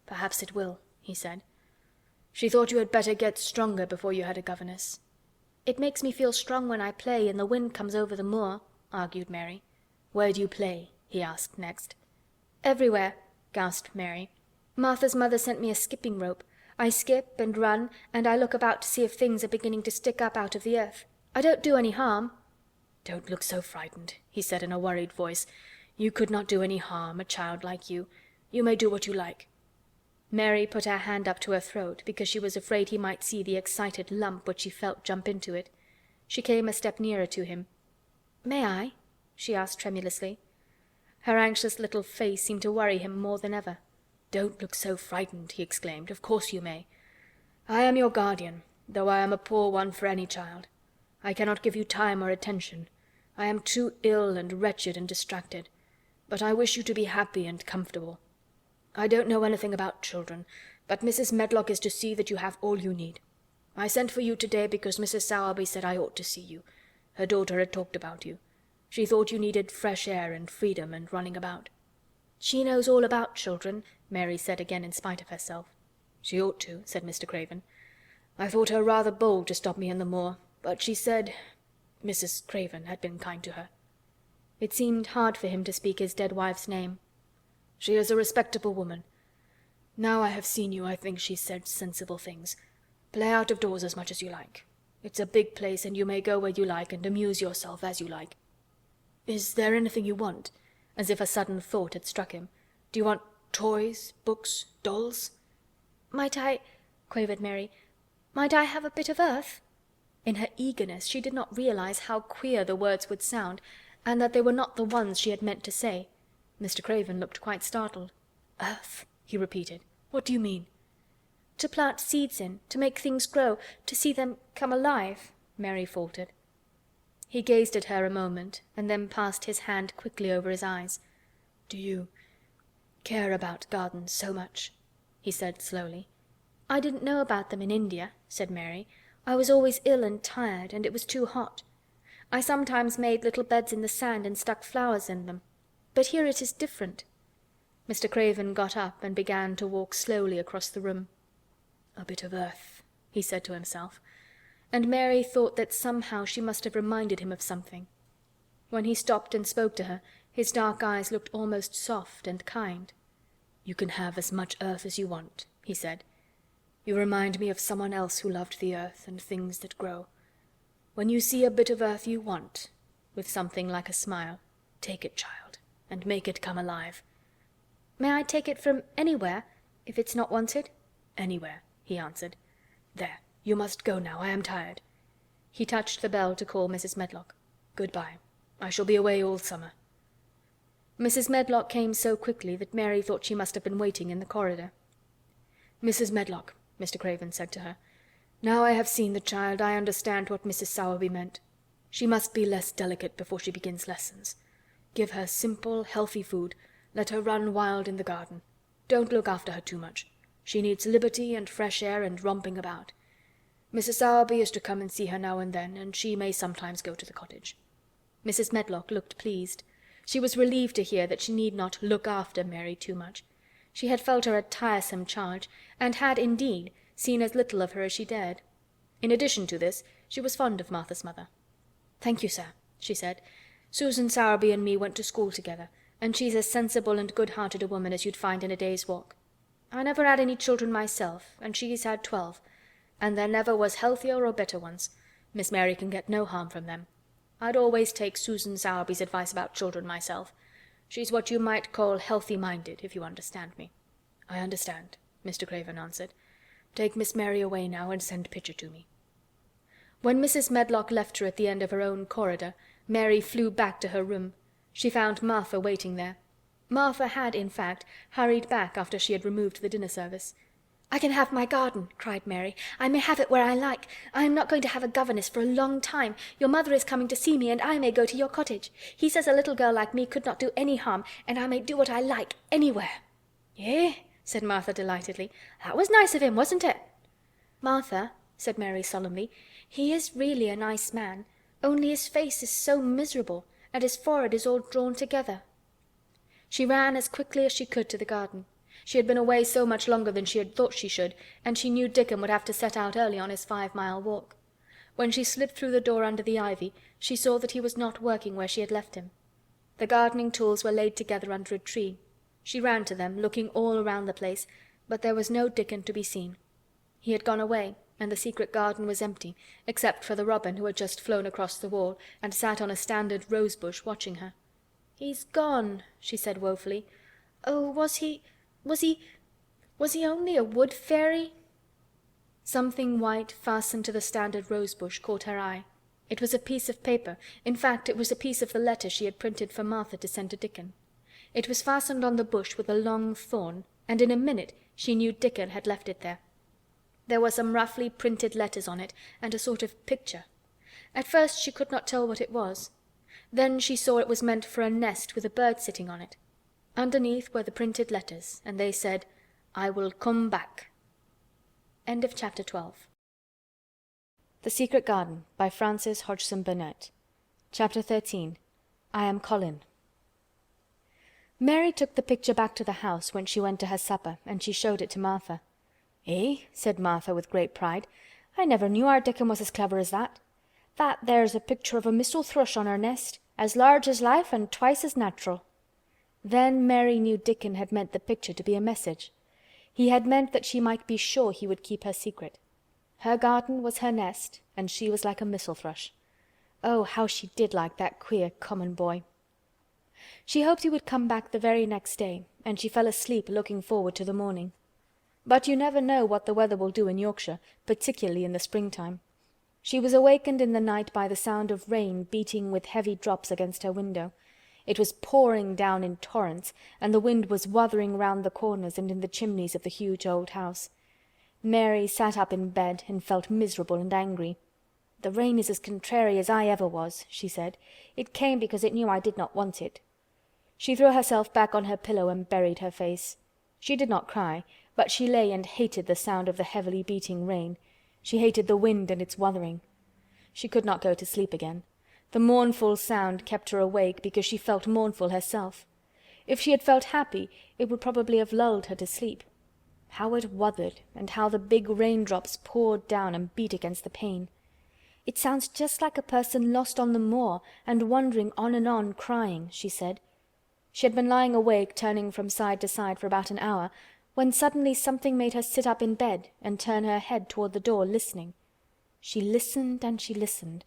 "Perhaps it will," he said. "She thought you had better get stronger before you had a governess." "It makes me feel strong when I play and the wind comes over the moor," argued Mary. "Where do you play?" he asked next. "Everywhere," gasped Mary. "Martha's mother sent me a skipping rope. I skip and run, and I look about to see if things are beginning to stick up out of the earth. I don't do any harm." "Don't look so frightened," he said in a worried voice. "You could not do any harm, a child like you. You may do what you like." Mary put her hand up to her throat because she was afraid he might see the excited lump which she felt jump into it. She came a step nearer to him. "May I?" she asked tremulously. Her anxious little face seemed to worry him more than ever. "Don't look so frightened," he exclaimed. "Of course you may. I am your guardian, though I am a poor one for any child. I cannot give you time or attention. I am too ill and wretched and distracted. But I wish you to be happy and comfortable. I don't know anything about children, but Mrs. Medlock is to see that you have all you need. I sent for you today because Mrs. Sowerby said I ought to see you. Her daughter had talked about you. She thought you needed fresh air and freedom and running about." "She knows all about children," Mary said again in spite of herself. "She ought to," said Mr. Craven. "I thought her rather bold to stop me in the moor, but she said Mrs. Craven had been kind to her." It seemed hard for him to speak his dead wife's name. "She is a respectable woman. Now I have seen you, I think she said sensible things. Play out of doors as much as you like. It's a big place, and you may go where you like and amuse yourself as you like. Is there anything you want?" As if a sudden thought had struck him. "Do you want toys, books, dolls?" "Might I," quavered Mary, "might I have a bit of earth?" In her eagerness she did not realize how queer the words would sound, and that they were not the ones she had meant to say. Mr. Craven looked quite startled. "Earth?" he repeated. "What do you mean?" "To plant seeds in, to make things grow, to see them come alive," Mary faltered. He gazed at her a moment, and then passed his hand quickly over his eyes. "Do you care about gardens so much?" he said slowly. "I didn't know about them in India," said Mary. "I was always ill and tired, and it was too hot. I sometimes made little beds in the sand and stuck flowers in them. But here it is different." Mr. Craven got up and began to walk slowly across the room. "A bit of earth," he said to himself, and Mary thought that somehow she must have reminded him of something. When he stopped and spoke to her, his dark eyes looked almost soft and kind. "You can have as much earth as you want," he said. "You remind me of someone else who loved the earth and things that grow. When you see a bit of earth you want," with something like a smile, "take it, child, and make it come alive." "May I take it from anywhere, if it's not wanted?" "Anywhere," he answered. "There, you must go now. I am tired." He touched the bell to call Mrs. Medlock. "Good-bye. I shall be away all summer." Mrs. Medlock came so quickly that Mary thought she must have been waiting in the corridor. "Mrs. Medlock," Mr. Craven said to her, "now I have seen the child, I understand what Mrs. Sowerby meant. She must be less delicate before she begins lessons. Give her simple, healthy food. Let her run wild in the garden. Don't look after her too much. She needs liberty and fresh air and romping about. Mrs. Sowerby is to come and see her now and then, and she may sometimes go to the cottage." Mrs. Medlock looked pleased. She was relieved to hear that she need not look after Mary too much. She had felt her a tiresome charge, and had, indeed, seen as little of her as she dared. In addition to this, she was fond of Martha's mother. "Thank you, sir," she said. "Susan Sowerby and me went to school together, and she's as sensible and good-hearted a woman as you'd find in a day's walk. I never had any children myself, and she's had 12, and there never was healthier or better ones. Miss Mary can get no harm from them. I'd always take Susan Sowerby's advice about children myself. She's what you might call healthy-minded, if you understand me." "I understand," Mr. Craven answered. "Take Miss Mary away now and send Pitcher to me." When Mrs. Medlock left her at the end of her own corridor, Mary flew back to her room. She found Martha waiting there. Martha had, in fact, hurried back after she had removed the dinner service. "I can have my garden," cried Mary. "I may have it where I like. I am not going to have a governess for a long time. Your mother is coming to see me, and I may go to your cottage. He says a little girl like me could not do any harm, and I may do what I like anywhere." "Eh?" said Martha delightedly. "That was nice of him, wasn't it?" "Martha," said Mary solemnly, "he is really a nice man, only his face is so miserable, and his forehead is all drawn together." She ran as quickly as she could to the garden. She had been away so much longer than she had thought she should, and she knew Dickon would have to set out early on his 5-mile walk. When she slipped through the door under the ivy, she saw that he was not working where she had left him. The gardening tools were laid together under a tree. She ran to them, looking all around the place, but there was no Dickon to be seen. He had gone away, and the secret garden was empty, except for the robin who had just flown across the wall and sat on a standard rose-bush watching her. "He's gone," she said woefully. "Oh, was he only a wood fairy?" Something white fastened to the standard rose-bush caught her eye. It was a piece of paper. In fact, it was a piece of the letter she had printed for Martha to send to Dickon. It was fastened on the bush with a long thorn, and in a minute she knew Dickon had left it there. There were some roughly printed letters on it, and a sort of picture. At first she could not tell what it was. Then she saw it was meant for a nest with a bird sitting on it. Underneath were the printed letters, and they said, "I will come back." End of chapter 12. The Secret Garden by Frances Hodgson Burnett. Chapter 13. I am Colin. Mary took the picture back to the house when she went to her supper, and she showed it to Martha. "Eh?" said Martha with great pride. "I never knew our Dickon was as clever as that. That there's a picture of a mistle thrush on her nest, as large as life and twice as natural." Then Mary knew Dickon had meant the picture to be a message. He had meant that she might be sure he would keep her secret. Her garden was her nest, and she was like a mistle thrush. Oh, how she did like that queer common boy! She hoped he would come back the very next day, and she fell asleep looking forward to the morning. But you never know what the weather will do in Yorkshire, particularly in the springtime. She was awakened in the night by the sound of rain beating with heavy drops against her window. It was pouring down in torrents, and the wind was wuthering round the corners and in the chimneys of the huge old house. Mary sat up in bed and felt miserable and angry. "The rain is as contrary as I ever was," she said. "It came because it knew I did not want it." She threw herself back on her pillow and buried her face. She did not cry, but she lay and hated the sound of the heavily beating rain. She hated the wind and its wuthering. She could not go to sleep again. The mournful sound kept her awake because she felt mournful herself. If she had felt happy, it would probably have lulled her to sleep. How it wuthered, and how the big raindrops poured down and beat against the pane. "It sounds just like a person lost on the moor and wandering on and on, crying," she said. She had been lying awake, turning from side to side for about an hour, when suddenly something made her sit up in bed and turn her head toward the door, listening. She listened and she listened.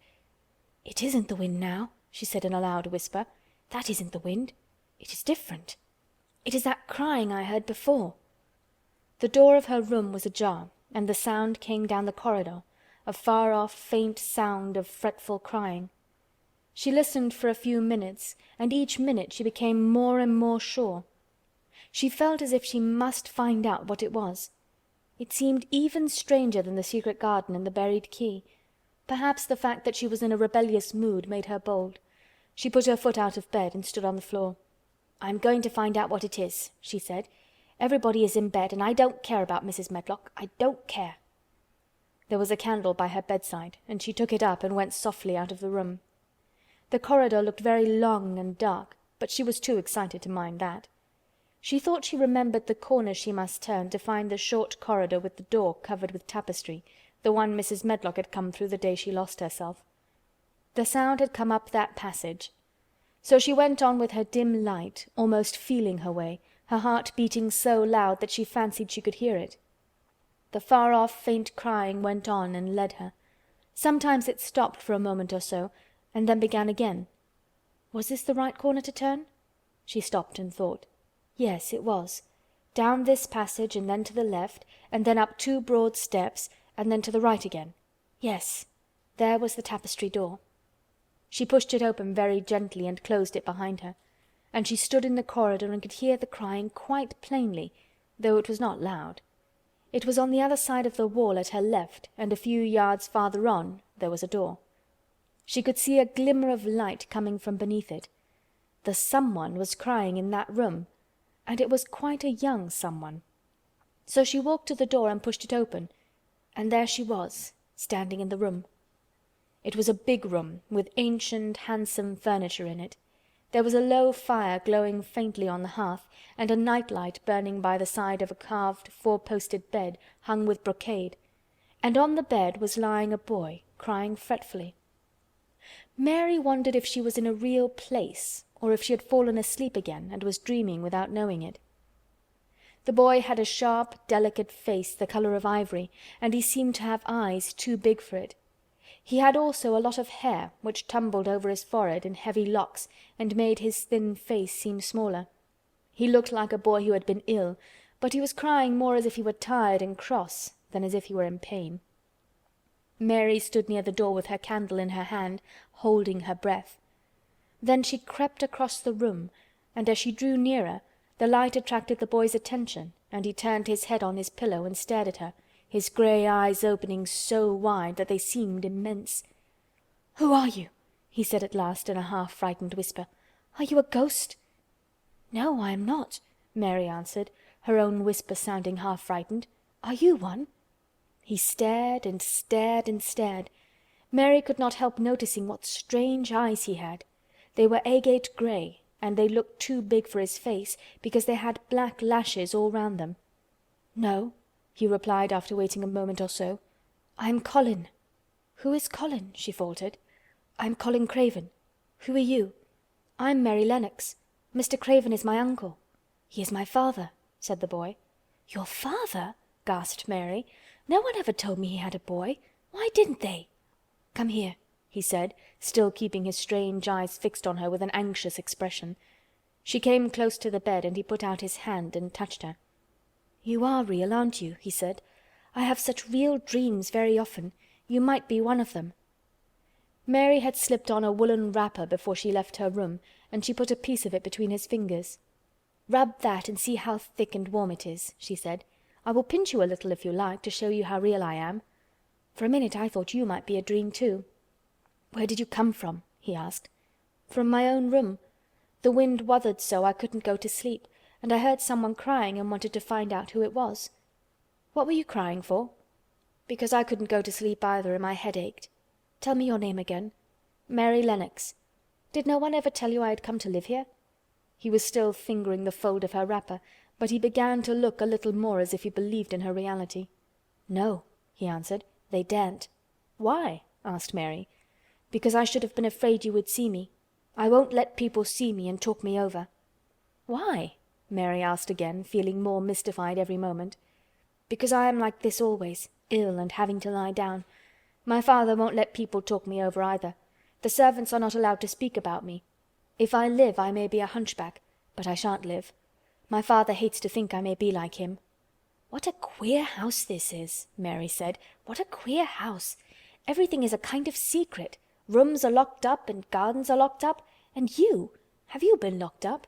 "It isn't the wind now," she said in a loud whisper. "That isn't the wind. It is different. It is that crying I heard before." The door of her room was ajar, and the sound came down the corridor, a far-off, faint sound of fretful crying. She listened for a few minutes, and each minute she became more and more sure. She felt as if she must find out what it was. It seemed even stranger than the secret garden and the buried key. Perhaps the fact that she was in a rebellious mood made her bold. She put her foot out of bed and stood on the floor. "I'm going to find out what it is," she said. "Everybody is in bed, and I don't care about Mrs. Medlock. I don't care." There was a candle by her bedside, and she took it up and went softly out of the room. The corridor looked very long and dark, but she was too excited to mind that. She thought she remembered the corner she must turn to find the short corridor with the door covered with tapestry, the one Mrs. Medlock had come through the day she lost herself. The sound had come up that passage. So she went on with her dim light, almost feeling her way, her heart beating so loud that she fancied she could hear it. The far-off faint crying went on and led her. Sometimes it stopped for a moment or so, and then began again. Was this the right corner to turn? She stopped and thought. Yes, it was. Down this passage, and then to the left, and then up 2 broad steps, and then to the right again. Yes, there was the tapestry door. She pushed it open very gently and closed it behind her, and she stood in the corridor and could hear the crying quite plainly, though it was not loud. It was on the other side of the wall at her left, and a few yards farther on there was a door. She could see a glimmer of light coming from beneath it. The someone was crying in that room, and it was quite a young someone. So she walked to the door and pushed it open, and there she was, standing in the room. It was a big room, with ancient, handsome furniture in it. There was a low fire glowing faintly on the hearth, and a night-light burning by the side of a carved, 4-posted bed hung with brocade, and on the bed was lying a boy, crying fretfully. Mary wondered if she was in a real place, or if she had fallen asleep again and was dreaming without knowing it. The boy had a sharp, delicate face the colour of ivory, and he seemed to have eyes too big for it. He had also a lot of hair, which tumbled over his forehead in heavy locks and made his thin face seem smaller. He looked like a boy who had been ill, but he was crying more as if he were tired and cross than as if he were in pain. Mary stood near the door with her candle in her hand, holding her breath. Then she crept across the room, and as she drew nearer, the light attracted the boy's attention, and he turned his head on his pillow and stared at her, his grey eyes opening so wide that they seemed immense. "Who are you?" he said at last in a half-frightened whisper. "Are you a ghost?" "No, I am not," Mary answered, her own whisper sounding half-frightened. "Are you one?" He stared and stared and stared. Mary could not help noticing what strange eyes he had. They were agate grey, and they looked too big for his face because they had black lashes all round them. "No," he replied after waiting a moment or so. "I am Colin." "Who is Colin?" she faltered. "I am Colin Craven. Who are you?" "I'm Mary Lennox. Mr. Craven is my uncle." "He is my father," said the boy. "Your father?" gasped Mary. "No one ever told me he had a boy. Why didn't they?" "Come here," he said, still keeping his strange eyes fixed on her with an anxious expression. She came close to the bed, and he put out his hand and touched her. "You are real, aren't you?" he said. "I have such real dreams very often. You might be one of them." Mary had slipped on a woolen wrapper before she left her room, and she put a piece of it between his fingers. "Rub that and see how thick and warm it is," she said. "I will pinch you a little if you like, to show you how real I am. For a minute I thought you might be a dream too." "Where did you come from?" he asked. "From my own room. The wind wuthered so I couldn't go to sleep, and I heard someone crying and wanted to find out who it was." "What were you crying for?" "Because I couldn't go to sleep either and my head ached. Tell me your name again." "Mary Lennox. Did no one ever tell you I had come to live here?" He was still fingering the fold of her wrapper, but he began to look a little more as if he believed in her reality. "No," he answered. "They daren't." "Why?" asked Mary. "Because I should have been afraid you would see me. I won't let people see me and talk me over." "Why?" Mary asked again, feeling more mystified every moment. "Because I am like this always, ill and having to lie down. My father won't let people talk me over either. The servants are not allowed to speak about me. If I live I may be a hunchback, but I shan't live. My father hates to think I may be like him." "What a queer house this is," Mary said. "What a queer house. Everything is a kind of secret. Rooms are locked up and gardens are locked up. And have you been locked up?"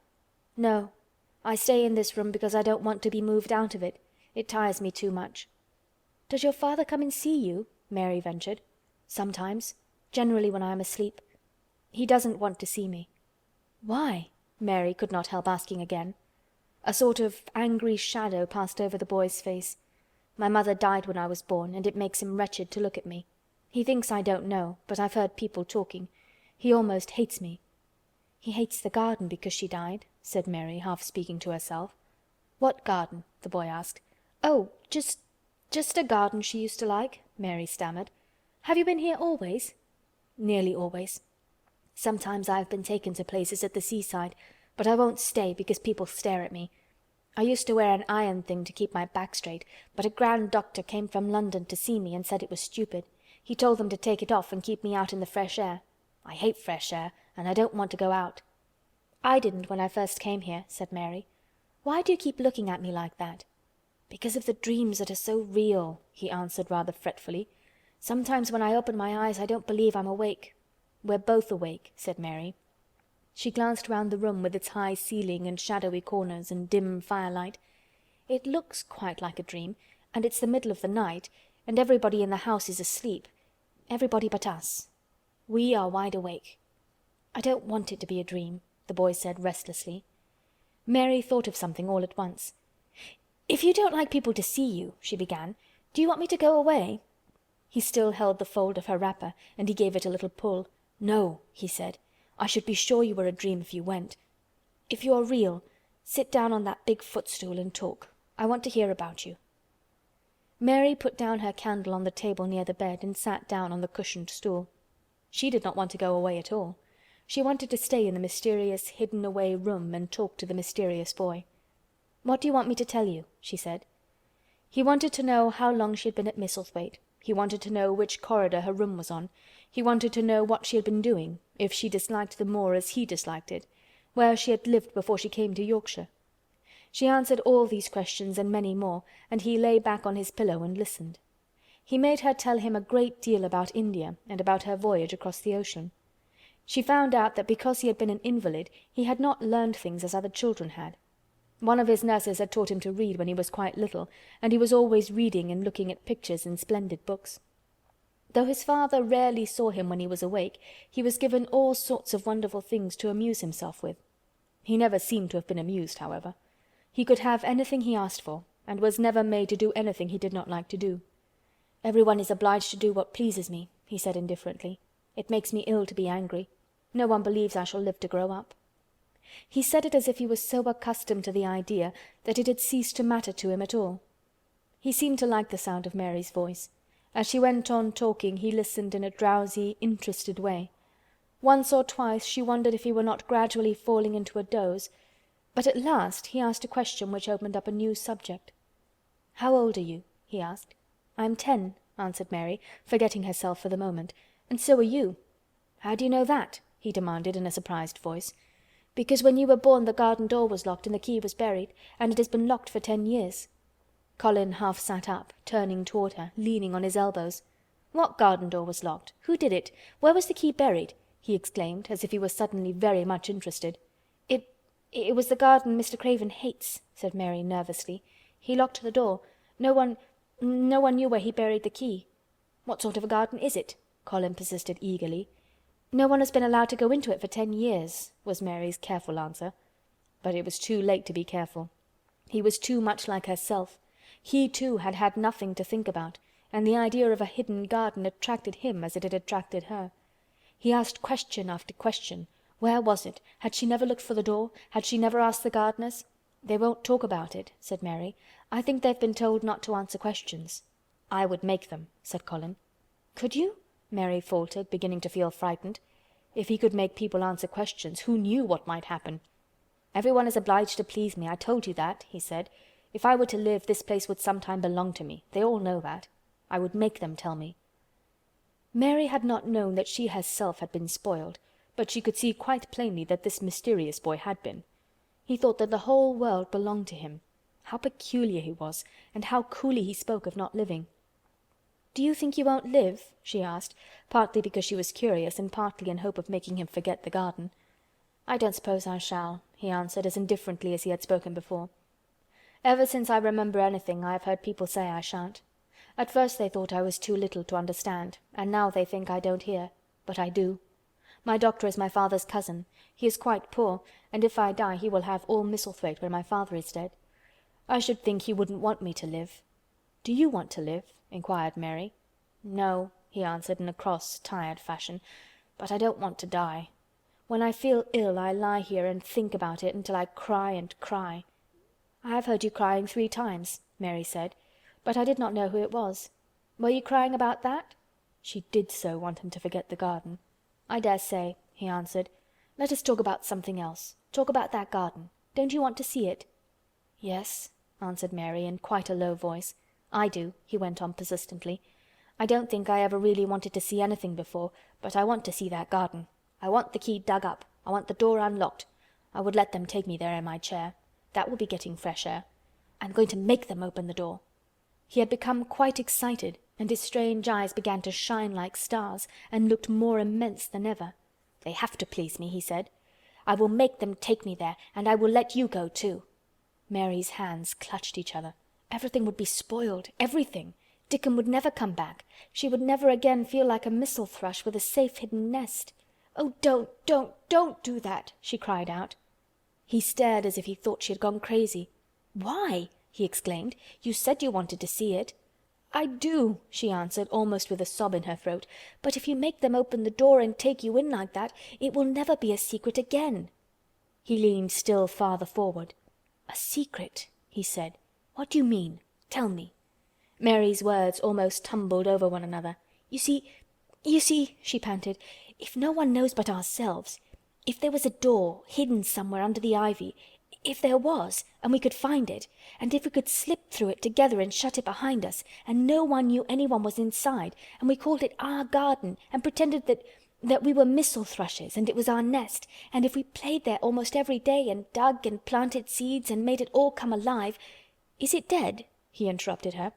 "No. I stay in this room because I don't want to be moved out of it. It tires me too much." "Does your father come and see you?" Mary ventured. "Sometimes. Generally when I am asleep. He doesn't want to see me." "Why?" Mary could not help asking again. A sort of angry shadow passed over the boy's face. "My mother died when I was born, and it makes him wretched to look at me. He thinks I don't know, but I've heard people talking. He almost hates me." "He hates the garden because she died," said Mary, half speaking to herself. "What garden?" the boy asked. "Oh, just a garden she used to like," Mary stammered. "Have you been here always?" "Nearly always. Sometimes I have been taken to places at the seaside, but I won't stay because people stare at me. I used to wear an iron thing to keep my back straight, but a grand doctor came from London to see me and said it was stupid. He told them to take it off and keep me out in the fresh air. I hate fresh air, and I don't want to go out." "I didn't when I first came here," said Mary. "Why do you keep looking at me like that?" "Because of the dreams that are so real," he answered rather fretfully. "Sometimes when I open my eyes I don't believe I'm awake." "We're both awake," said Mary. She glanced round the room with its high ceiling and shadowy corners and dim firelight. "It looks quite like a dream, and it's the middle of the night, and everybody in the house is asleep. Everybody but us. We are wide awake." "I don't want it to be a dream," the boy said restlessly. Mary thought of something all at once. "If you don't like people to see you," she began, "do you want me to go away?" He still held the fold of her wrapper, and he gave it a little pull. "No," he said. "I should be sure you were a dream if you went. If you are real, sit down on that big footstool and talk. I want to hear about you." Mary put down her candle on the table near the bed and sat down on the cushioned stool. She did not want to go away at all. She wanted to stay in the mysterious, hidden-away room and talk to the mysterious boy. "What do you want me to tell you?" she said. He wanted to know how long she had been at Misselthwaite. He wanted to know which corridor her room was on. He wanted to know what she had been doing, if she disliked the moor as he disliked it, where she had lived before she came to Yorkshire. She answered all these questions and many more, and he lay back on his pillow and listened. He made her tell him a great deal about India and about her voyage across the ocean. She found out that because he had been an invalid he had not learned things as other children had. One of his nurses had taught him to read when he was quite little, and he was always reading and looking at pictures in splendid books. Though his father rarely saw him when he was awake, he was given all sorts of wonderful things to amuse himself with. He never seemed to have been amused, however. He could have anything he asked for, and was never made to do anything he did not like to do. "Everyone is obliged to do what pleases me," he said indifferently. "It makes me ill to be angry. No one believes I shall live to grow up." He said it as if he was so accustomed to the idea that it had ceased to matter to him at all. He seemed to like the sound of Mary's voice. As she went on talking he listened in a drowsy, interested way. Once or twice she wondered if he were not gradually falling into a doze, but at last he asked a question which opened up a new subject. "How old are you?" he asked. "I'm 10," answered Mary, forgetting herself for the moment. "And so are you." "How do you know that?" he demanded in a surprised voice. "Because when you were born the garden door was locked and the key was buried, and it has been locked for 10 years." Colin half sat up, turning toward her, leaning on his elbows. "What garden door was locked? Who did it? Where was the key buried?" he exclaimed, as if he were suddenly very much interested. It was the garden Mr. Craven hates," said Mary nervously. "He locked the door. No one knew where he buried the key." "What sort of a garden is it?" Colin persisted eagerly. "No one has been allowed to go into it for 10 years," was Mary's careful answer. But it was too late to be careful. He was too much like herself. He too had had nothing to think about, and the idea of a hidden garden attracted him as it had attracted her. He asked question after question. Where was it? Had she never looked for the door? Had she never asked the gardeners? "They won't talk about it," said Mary. "I think they've been told not to answer questions." "I would make them," said Colin. "Could you?" Mary faltered, beginning to feel frightened. If he could make people answer questions, who knew what might happen? "Everyone is obliged to please me, I told you that," he said. "If I were to live, this place would sometime belong to me. They all know that. I would make them tell me." Mary had not known that she herself had been spoiled, but she could see quite plainly that this mysterious boy had been. He thought that the whole world belonged to him. How peculiar he was, and how coolly he spoke of not living. "Do you think you won't live?" she asked, partly because she was curious and partly in hope of making him forget the garden. "I don't suppose I shall," he answered as indifferently as he had spoken before. "Ever since I remember anything I have heard people say I shan't. At first they thought I was too little to understand, and now they think I don't hear. But I do. My doctor is my father's cousin. He is quite poor, and if I die he will have all Misselthwaite when my father is dead. I should think he wouldn't want me to live." "Do you want to live?" inquired Mary. "No," he answered in a cross, tired fashion. "But I don't want to die. When I feel ill I lie here and think about it until I cry and cry." "I have heard you crying 3 times," Mary said, "but I did not know who it was. Were you crying about that?" She did so want him to forget the garden. "I dare say," he answered. "Let us talk about something else. Talk about that garden. Don't you want to see it?" "Yes," answered Mary in quite a low voice. "I do," he went on persistently. "I don't think I ever really wanted to see anything before, but I want to see that garden. I want the key dug up. I want the door unlocked. I would let them take me there in my chair. That will be getting fresh air. I'm going to make them open the door." He had become quite excited, and his strange eyes began to shine like stars, and looked more immense than ever. "They have to please me," he said. "I will make them take me there, and I will let you go too." Mary's hands clutched each other. Everything would be spoiled, everything. Dickon would never come back. She would never again feel like a mistle thrush with a safe hidden nest. "Oh, don't do that!" she cried out. He stared as if he thought she had gone crazy. "Why?" he exclaimed. "You said you wanted to see it." "I do," she answered, almost with a sob in her throat. "But if you make them open the door and take you in like that, it will never be a secret again." He leaned still farther forward. "A secret," he said. "What do you mean? Tell me." Mary's words almost tumbled over one another. You see," she panted, "if no one knows but ourselves, if there was a door hidden somewhere under the ivy, if there was, and we could find it, and if we could slip through it together and shut it behind us, and no one knew anyone was inside, and we called it our garden, and pretended that we were mistle thrushes, and it was our nest, and if we played there almost every day, and dug and planted seeds, and made it all come alive—" "Is it dead?" he interrupted her.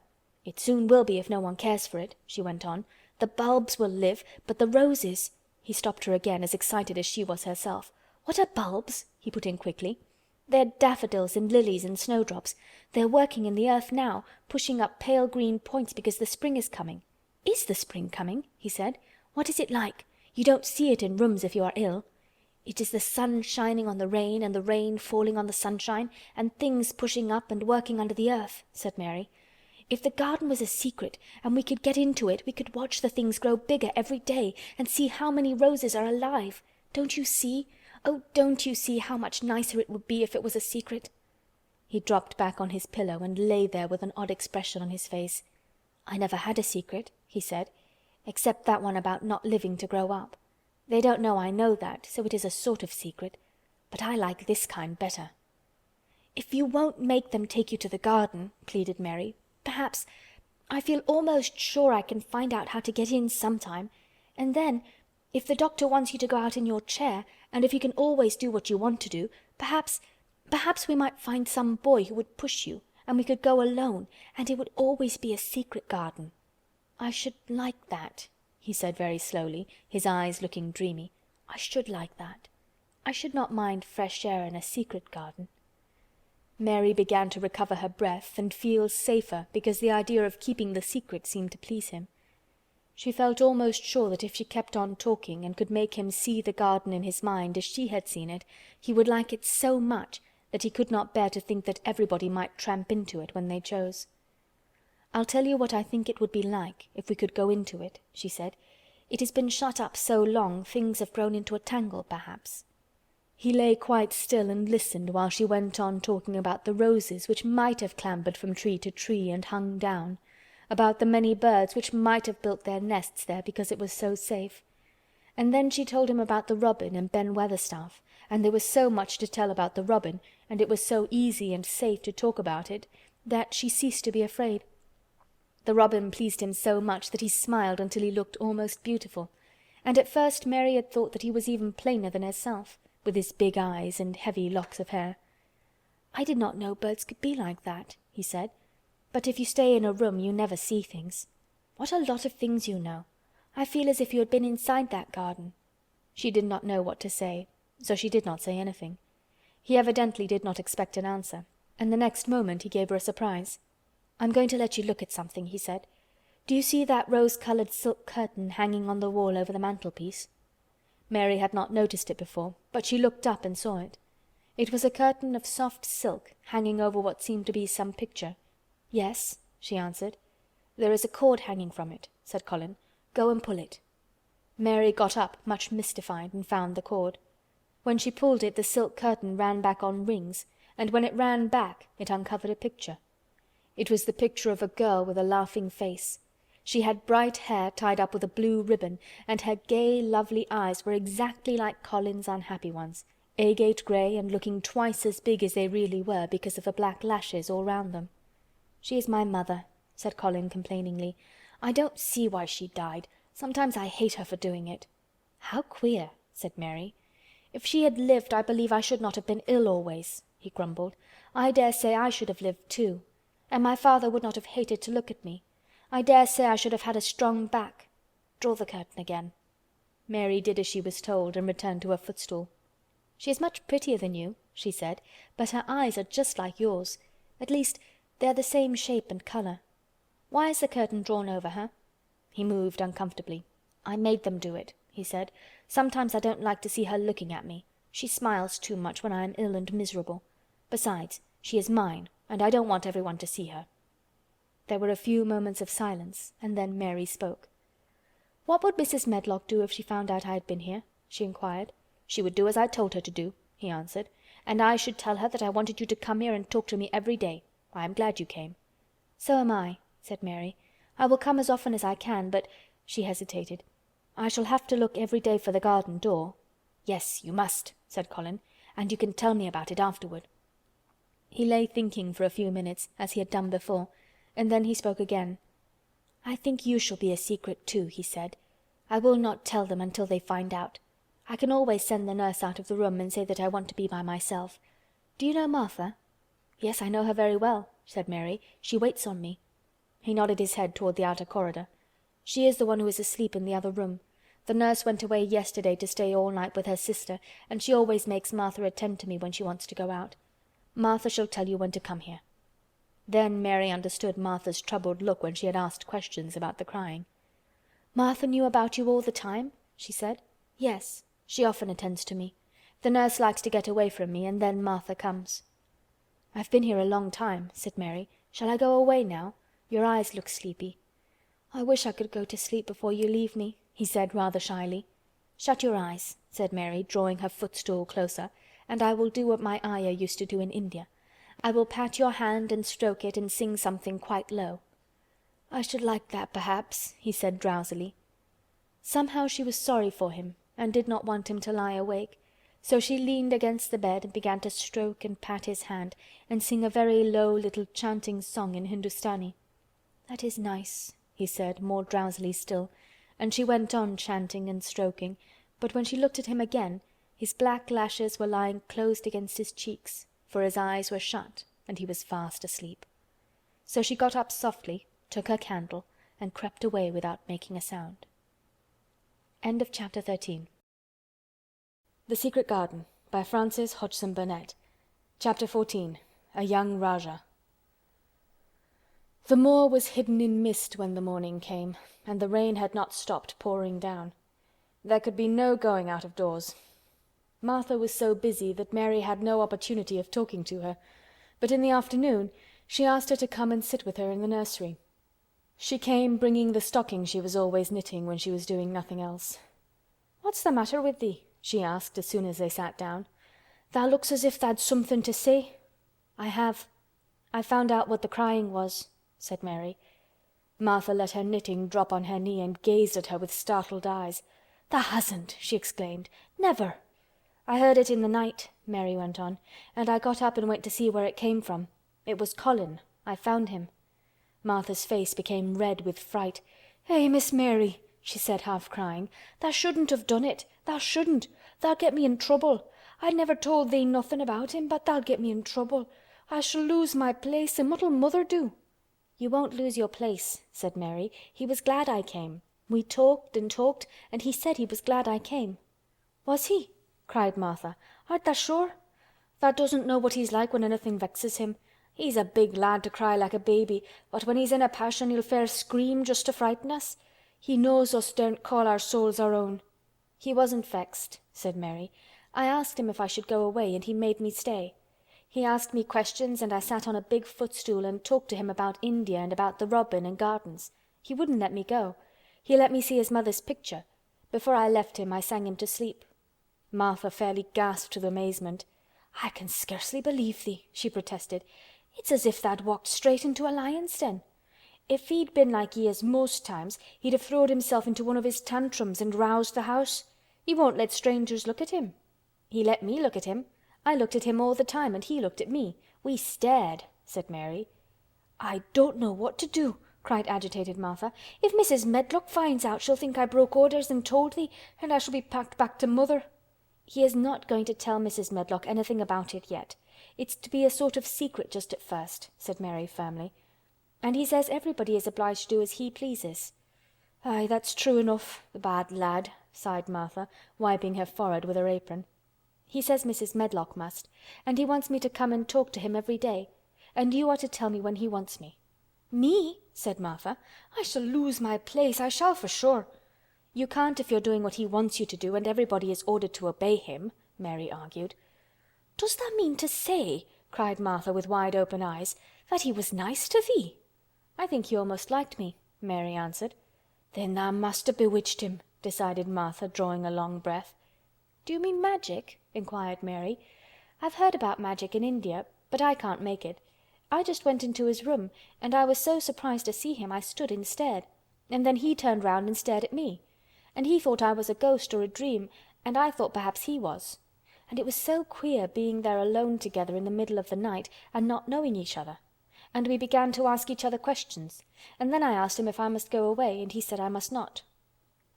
"It soon will be if no one cares for it," she went on. "The bulbs will live, but the roses—" He stopped her again, as excited as she was herself. "What are bulbs?" he put in quickly. "They're daffodils and lilies and snowdrops. They're working in the earth now, pushing up pale green points because the spring is coming." "Is the spring coming?" he said. "What is it like? You don't see it in rooms if you are ill." "It is the sun shining on the rain and the rain falling on the sunshine, and things pushing up and working under the earth," said Mary. "If the garden was a secret and we could get into it we could watch the things grow bigger every day and see how many roses are alive. Don't you see? Oh, don't you see how much nicer it would be if it was a secret?" He dropped back on his pillow and lay there with an odd expression on his face. "I never had a secret," he said, "except that one about not living to grow up. They don't know I know that, so it is a sort of secret. But I like this kind better." "If you won't make them take you to the garden," pleaded Mary, "perhaps—I feel almost sure I can find out how to get in sometime. And then, if the doctor wants you to go out in your chair, and if you can always do what you want to do, perhaps we might find some boy who would push you, and we could go alone, and it would always be a secret garden." "I should like that," he said very slowly, his eyes looking dreamy. "I should like that. I should not mind fresh air in a secret garden." Mary began to recover her breath and feel safer because the idea of keeping the secret seemed to please him. She felt almost sure that if she kept on talking and could make him see the garden in his mind as she had seen it, he would like it so much that he could not bear to think that everybody might tramp into it when they chose. "I'll tell you what I think it would be like if we could go into it," she said. "It has been shut up so long things have grown into a tangle, perhaps." He lay quite still and listened while she went on talking about the roses which might have clambered from tree to tree and hung down, about the many birds which might have built their nests there because it was so safe. And then she told him about the robin and Ben Weatherstaff, and there was so much to tell about the robin, and it was so easy and safe to talk about it, that she ceased to be afraid. The robin pleased him so much that he smiled until he looked almost beautiful, and at first Mary had thought that he was even plainer than herself, with his big eyes and heavy locks of hair. "I did not know birds could be like that," he said. "But if you stay in a room you never see things. What a lot of things you know! I feel as if you had been inside that garden." She did not know what to say, so she did not say anything. He evidently did not expect an answer, and the next moment he gave her a surprise. "I'm going to let you look at something," he said. "Do you see that rose-colored silk curtain hanging on the wall over the mantelpiece?" Mary had not noticed it before, but she looked up and saw it. It was a curtain of soft silk hanging over what seemed to be some picture. "Yes," she answered. "There is a cord hanging from it," said Colin. "Go and pull it." Mary got up, much mystified, and found the cord. When she pulled it the silk curtain ran back on rings, and when it ran back it uncovered a picture. It was the picture of a girl with a laughing face. She had bright hair tied up with a blue ribbon, and her gay, lovely eyes were exactly like Colin's unhappy ones, agate grey and looking twice as big as they really were because of the black lashes all round them. "She is my mother," said Colin complainingly. "I don't see why she died. Sometimes I hate her for doing it." "How queer," said Mary. "If she had lived I believe I should not have been ill always," he grumbled. "I dare say I should have lived too. And my father would not have hated to look at me. I dare say I should have had a strong back. Draw the curtain again." Mary did as she was told and returned to her footstool. "She is much prettier than you," she said, "but her eyes are just like yours. At least, they're the same shape and colour. Why is the curtain drawn over her?" He moved uncomfortably. "I made them do it," he said. "Sometimes I don't like to see her looking at me. She smiles too much when I am ill and miserable. Besides, she is mine, and I don't want everyone to see her." There were a few moments of silence, and then Mary spoke. "What would Mrs. Medlock do if she found out I had been here?" she inquired. "She would do as I told her to do," he answered. "And I should tell her that I wanted you to come here and talk to me every day. I am glad you came." "So am I," said Mary. "I will come as often as I can, but—" she hesitated. "I shall have to look every day for the garden door." "Yes, you must," said Colin. "And you can tell me about it afterward." He lay thinking for a few minutes, as he had done before, and then he spoke again. "I think you shall be a secret too," he said. "I will not tell them until they find out. I can always send the nurse out of the room and say that I want to be by myself. Do you know Martha?" "Yes, I know her very well," said Mary. "She waits on me." He nodded his head toward the outer corridor. "She is the one who is asleep in the other room. The nurse went away yesterday to stay all night with her sister, and she always makes Martha attend to me when she wants to go out. Martha shall tell you when to come here." Then Mary understood Martha's troubled look when she had asked questions about the crying. "Martha knew about you all the time?" she said. "Yes, she often attends to me. The nurse likes to get away from me, and then Martha comes." "I've been here a long time," said Mary. "Shall I go away now? Your eyes look sleepy." "I wish I could go to sleep before you leave me," he said rather shyly. "Shut your eyes," said Mary, drawing her footstool closer, "and I will do what my Ayah used to do in India. I will pat your hand and stroke it and sing something quite low." "I should like that, perhaps," he said drowsily. Somehow she was sorry for him and did not want him to lie awake, so she leaned against the bed and began to stroke and pat his hand and sing a very low little chanting song in Hindustani. "That is nice," he said, more drowsily still, and she went on chanting and stroking, but when she looked at him again, his black lashes were lying closed against his cheeks, for his eyes were shut and he was fast asleep. So she got up softly, took her candle, and crept away without making a sound. End of chapter 13. The Secret Garden by Frances Hodgson Burnett. Chapter 14. A Young Rajah. The moor was hidden in mist when the morning came, and the rain had not stopped pouring down. There could be no going out of doors. Martha was so busy that Mary had no opportunity of talking to her, but in the afternoon she asked her to come and sit with her in the nursery. She came bringing the stocking she was always knitting when she was doing nothing else. "What's the matter with thee?" she asked as soon as they sat down. "Thou looks as if tha'd something to say." "I have. I found out what the crying was," said Mary. Martha let her knitting drop on her knee and gazed at her with startled eyes. "Tha hasn't!" she exclaimed. "Never!" "I heard it in the night," Mary went on, "and I got up and went to see where it came from. It was Colin. I found him." Martha's face became red with fright. "Eh, Miss Mary," she said, half crying, "tha shouldn't have done it. Tha shouldn't. Tha'll get me in trouble. I never told thee nothing about him, but tha'll get me in trouble. I shall lose my place, and what'll mother do?" "You won't lose your place," said Mary. "He was glad I came. We talked and talked, and he said he was glad I came." "Was he?" cried Martha. "Art tha sure? Tha doesn't know what he's like when anything vexes him. He's a big lad to cry like a baby, but when he's in a passion he'll fair scream just to frighten us. He knows us daren't call our souls our own." "He wasn't vexed," said Mary. "I asked him if I should go away and he made me stay. He asked me questions and I sat on a big footstool and talked to him about India and about the robin and gardens. He wouldn't let me go. He let me see his mother's picture. Before I left him I sang him to sleep." Martha fairly gasped with amazement. "I can scarcely believe thee," she protested. "It's as if tha'd walked straight into a lion's den. If he'd been like he is most times, he'd have throwed himself into one of his tantrums and roused the house. He won't let strangers look at him." "He let me look at him. I looked at him all the time and he looked at me. We stared," said Mary. "I don't know what to do," cried agitated Martha. "If Mrs. Medlock finds out she'll think I broke orders and told thee, and I shall be packed back to mother." "He is not going to tell Mrs. Medlock anything about it yet. It's to be a sort of secret just at first," said Mary firmly. "And he says everybody is obliged to do as he pleases." "Aye, that's true enough, the bad lad," sighed Martha, wiping her forehead with her apron. "He says Mrs. Medlock must, and he wants me to come and talk to him every day. And you are to tell me when he wants me." "Me?" said Martha. "I shall lose my place, I shall for sure." "You can't if you're doing what he wants you to do and everybody is ordered to obey him," Mary argued. "Does that mean to say," cried Martha with wide open eyes, "that he was nice to thee?" "I think he almost liked me," Mary answered. "Then thou must have bewitched him," decided Martha, drawing a long breath. "Do you mean magic?" inquired Mary. "I've heard about magic in India, but I can't make it. I just went into his room, and I was so surprised to see him I stood and stared. And then he turned round and stared at me. And he thought I was a ghost or a dream, and I thought perhaps he was. And it was so queer being there alone together in the middle of the night and not knowing each other. And we began to ask each other questions, and then I asked him if I must go away, and he said I must not."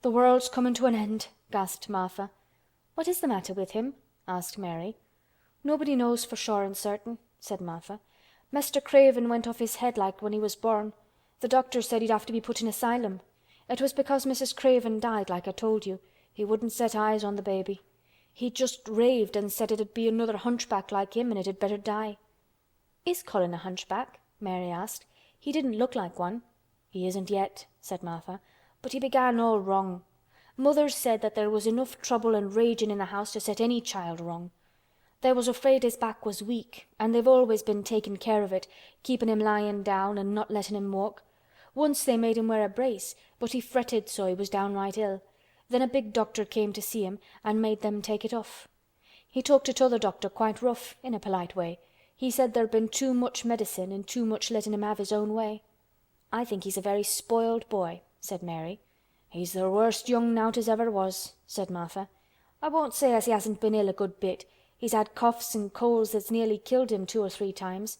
"The world's coming to an end," gasped Martha. "What is the matter with him?" asked Mary. "Nobody knows for sure and certain," said Martha. "Mr. Craven went off his head like when he was born. The doctor said he'd have to be put in asylum. It was because Mrs. Craven died, like I told you. He wouldn't set eyes on the baby. He just raved and said it'd be another hunchback like him and it had better die." "Is Colin a hunchback?" Mary asked. "He didn't look like one." "He isn't yet," said Martha. "But he began all wrong. Mother said that there was enough trouble and raging in the house to set any child wrong. They was afraid his back was weak, and they've always been taking care of it, keeping him lying down and not letting him walk. Once they made him wear a brace, but he fretted so he was downright ill. Then a big doctor came to see him and made them take it off. He talked to t'other doctor quite rough, in a polite way. He said there'd been too much medicine and too much letting him have his own way." "I think he's a very spoiled boy," said Mary. "He's the worst young nowt as ever was," said Martha. "I won't say as he hasn't been ill a good bit. He's had coughs and colds that's nearly killed him 2 or 3 times.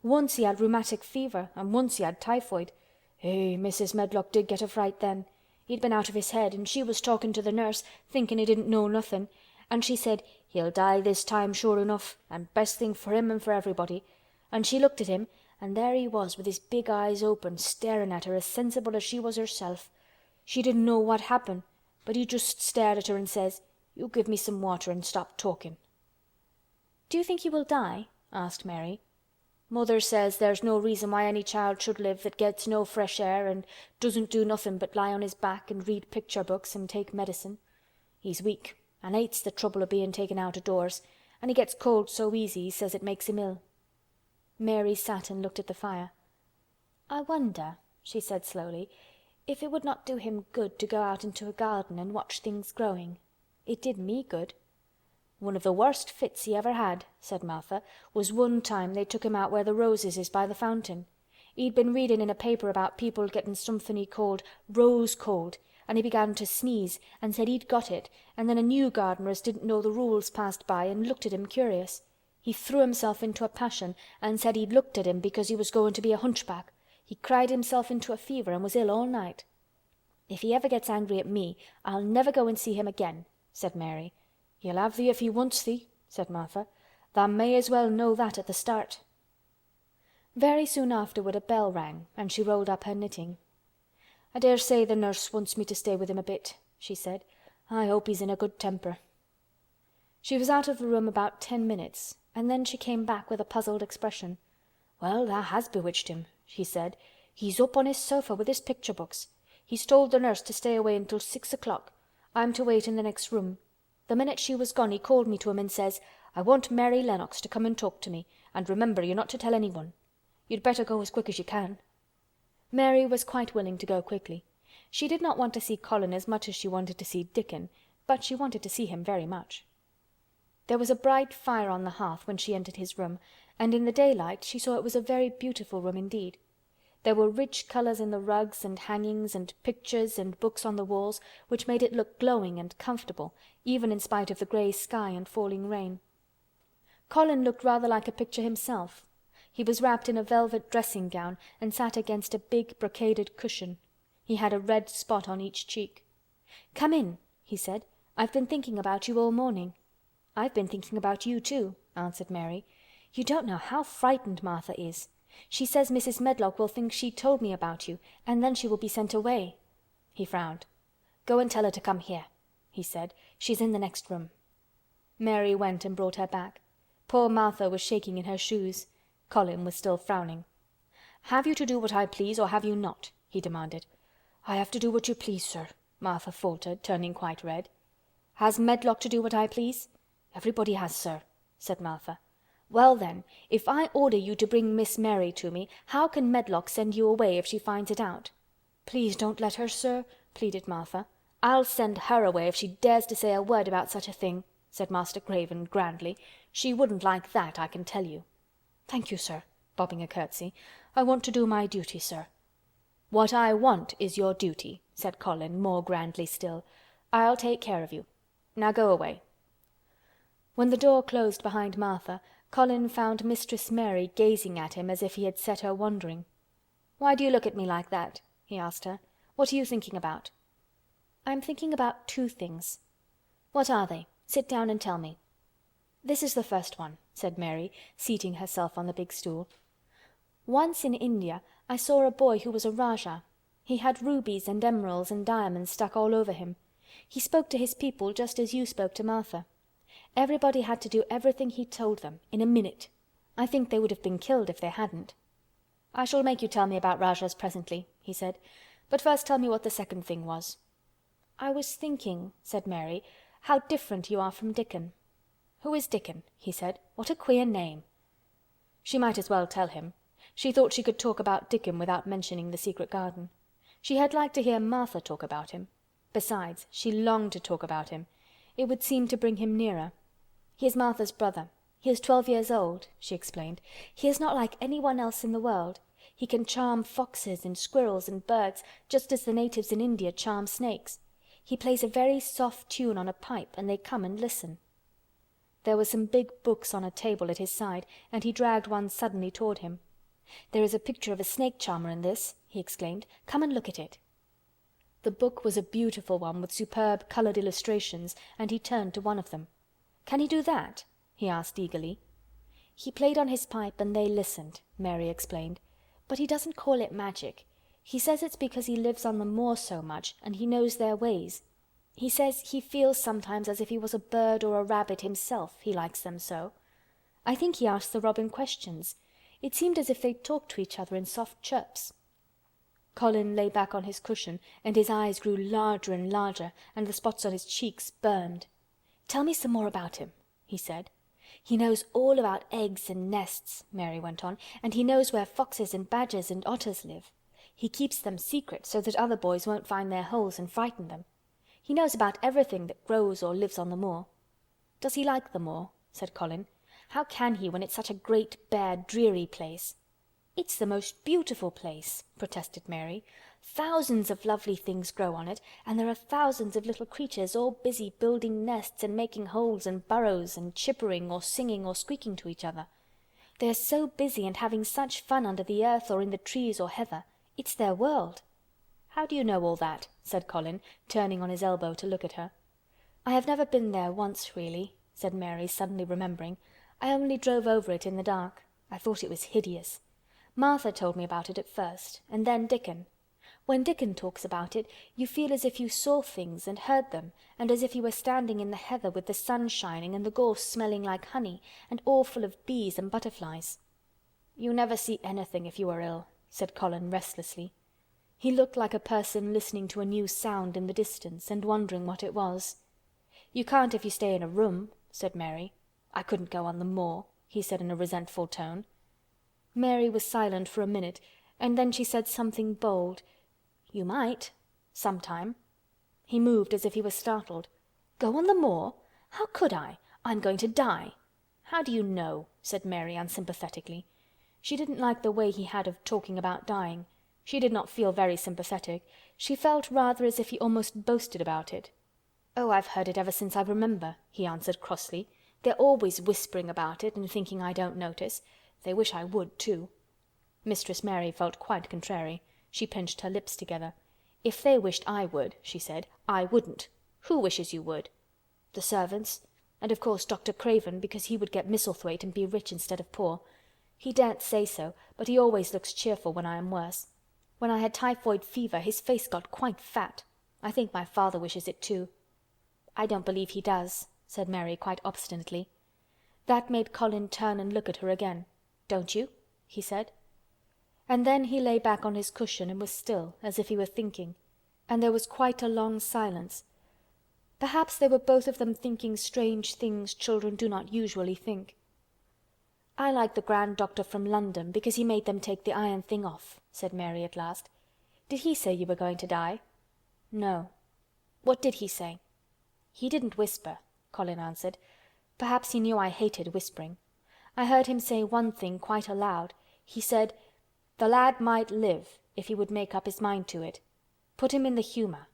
Once he had rheumatic fever and once he had typhoid. Mrs. Medlock did get a fright then. He'd been out of his head and she was talking to the nurse, thinking he didn't know nothing, and she said, 'He'll die this time sure enough, and best thing for him and for everybody.' And she looked at him, and there he was with his big eyes open, staring at her as sensible as she was herself. She didn't know what happened, but he just stared at her and says, 'You give me some water and stop talking.'" "Do you think he will die?" asked Mary. "Mother says there's no reason why any child should live that gets no fresh air and doesn't do nothing but lie on his back and read picture books and take medicine. He's weak and hates the trouble of being taken out of doors, and he gets cold so easy he says it makes him ill." Mary sat and looked at the fire. "I wonder," she said slowly, "if it would not do him good to go out into a garden and watch things growing. It did me good." "One of the worst fits he ever had," said Martha, "was one time they took him out where the roses is by the fountain. He'd been reading in a paper about people getting something he called rose cold, and he began to sneeze and said he'd got it, and then a new gardener as didn't know the rules passed by and looked at him curious. He threw himself into a passion and said he'd looked at him because he was going to be a hunchback. He cried himself into a fever and was ill all night." "If he ever gets angry at me, I'll never go and see him again," said Mary. "He'll have thee if he wants thee," said Martha. "Tha may as well know that at the start." Very soon afterward a bell rang and she rolled up her knitting. "I dare say the nurse wants me to stay with him a bit," she said. "I hope he's in a good temper." She was out of the room about 10 minutes and then she came back with a puzzled expression. "Well, tha has bewitched him," she said. "He's up on his sofa with his picture books. He's told the nurse to stay away until 6 o'clock. I'm to wait in the next room. The minute she was gone he called me to him and says, 'I want Mary Lennox to come and talk to me, and remember you're not to tell anyone. You'd better go as quick as you can.'" Mary was quite willing to go quickly. She did not want to see Colin as much as she wanted to see Dickon, but she wanted to see him very much. There was a bright fire on the hearth when she entered his room, and in the daylight she saw it was a very beautiful room indeed. There were rich colors in the rugs and hangings and pictures and books on the walls which made it look glowing and comfortable, even in spite of the gray sky and falling rain. Colin looked rather like a picture himself. He was wrapped in a velvet dressing gown and sat against a big brocaded cushion. He had a red spot on each cheek. "Come in," he said. "I've been thinking about you all morning." "I've been thinking about you too," answered Mary. "You don't know how frightened Martha is. She says Mrs. Medlock will think she told me about you, and then she will be sent away." He frowned. "Go and tell her to come here," he said. "She's in the next room." Mary went and brought her back. Poor Martha was shaking in her shoes. Colin was still frowning. "Have you to do what I please or have you not?" he demanded. "I have to do what you please, sir," Martha faltered, turning quite red. "Has Medlock to do what I please?" "Everybody has, sir," said Martha. "Well then, if I order you to bring Miss Mary to me, how can Medlock send you away if she finds it out?" "Please don't let her, sir," pleaded Martha. "I'll send her away if she dares to say a word about such a thing," said Master Craven grandly. "She wouldn't like that, I can tell you." "Thank you, sir," bobbing a curtsy. "I want to do my duty, sir." "What I want is your duty," said Colin more grandly still. "I'll take care of you. Now go away." When the door closed behind Martha, Colin found Mistress Mary gazing at him as if he had set her wondering. "Why do you look at me like that?" he asked her. "What are you thinking about?" "I'm thinking about 2 things." "What are they? Sit down and tell me." "This is the first one," said Mary, seating herself on the big stool. Once in India I saw a boy who was a Rajah. He had rubies and emeralds and diamonds stuck all over him. He spoke to his people just as you spoke to Martha. Everybody had to do everything he told them, in a minute. I think they would have been killed if they hadn't." "I shall make you tell me about Rajahs presently," he said. "But first tell me what the second thing was." "I was thinking," said Mary, "how different you are from Dickon." "Who is Dickon?" he said. "What a queer name." She might as well tell him. She thought she could talk about Dickon without mentioning the secret garden. She had liked to hear Martha talk about him. Besides, she longed to talk about him. It would seem to bring him nearer. "He is Martha's brother. He is 12 years old," she explained. "He is not like anyone else in the world. He can charm foxes and squirrels and birds, just as the natives in India charm snakes. He plays a very soft tune on a pipe, and they come and listen." There were some big books on a table at his side, and he dragged one suddenly toward him. "There is a picture of a snake charmer in this," he exclaimed. "Come and look at it." The book was a beautiful one with superb colored illustrations, and he turned to one of them. "Can he do that?" he asked eagerly. "He played on his pipe and they listened," Mary explained. "But he doesn't call it magic. He says it's because he lives on the moor so much and he knows their ways. He says he feels sometimes as if he was a bird or a rabbit himself, he likes them so. I think he asked the robin questions. It seemed as if they talked to each other in soft chirps." Colin lay back on his cushion and his eyes grew larger and larger and the spots on his cheeks burned. "Tell me some more about him," he said. "He knows all about eggs and nests," Mary went on, "and he knows where foxes and badgers and otters live. He keeps them secret so that other boys won't find their holes and frighten them. He knows about everything that grows or lives on the moor." "Does he like the moor?" said Colin. "How can he when it's such a great, bare, dreary place?" "It's the most beautiful place," protested Mary. "Thousands of lovely things grow on it, and there are thousands of little creatures all busy building nests and making holes and burrows and chippering or singing or squeaking to each other. They are so busy and having such fun under the earth or in the trees or heather. It's their world." "How do you know all that?" said Colin, turning on his elbow to look at her. "I have never been there once, really," said Mary, suddenly remembering. "I only drove over it in the dark. I thought it was hideous. Martha told me about it at first, and then Dickon. When Dickon talks about it, you feel as if you saw things and heard them, and as if you were standing in the heather with the sun shining and the gorse smelling like honey and all full of bees and butterflies." "You never see anything if you are ill," said Colin restlessly. He looked like a person listening to a new sound in the distance and wondering what it was. "You can't if you stay in a room," said Mary. "I couldn't go on the moor," he said in a resentful tone. Mary was silent for a minute, and then she said something bold. "You might. Sometime." He moved as if he was startled. "Go on the moor? How could I? I'm going to die." "How do you know?" said Mary unsympathetically. She didn't like the way he had of talking about dying. She did not feel very sympathetic. She felt rather as if he almost boasted about it. "Oh, I've heard it ever since I remember," he answered crossly. "They're always whispering about it and thinking I don't notice. They wish I would, too." Mistress Mary felt quite contrary. She pinched her lips together. "If they wished I would," she said, "I wouldn't. Who wishes you would?" "The servants. And of course Dr. Craven, because he would get Misselthwaite and be rich instead of poor. He daren't say so, but he always looks cheerful when I am worse. When I had typhoid fever his face got quite fat. I think my father wishes it too." "I don't believe he does," said Mary quite obstinately. That made Colin turn and look at her again. "Don't you?" he said. And then he lay back on his cushion and was still, as if he were thinking. And there was quite a long silence. Perhaps they were both of them thinking strange things children do not usually think. "I like the grand doctor from London because he made them take the iron thing off," said Mary at last. "Did he say you were going to die?" "No." "What did he say?" "He didn't whisper," Colin answered. "Perhaps he knew I hated whispering. I heard him say one thing quite aloud. He said, 'The lad might live if he would make up his mind to it. Put him in the humour.'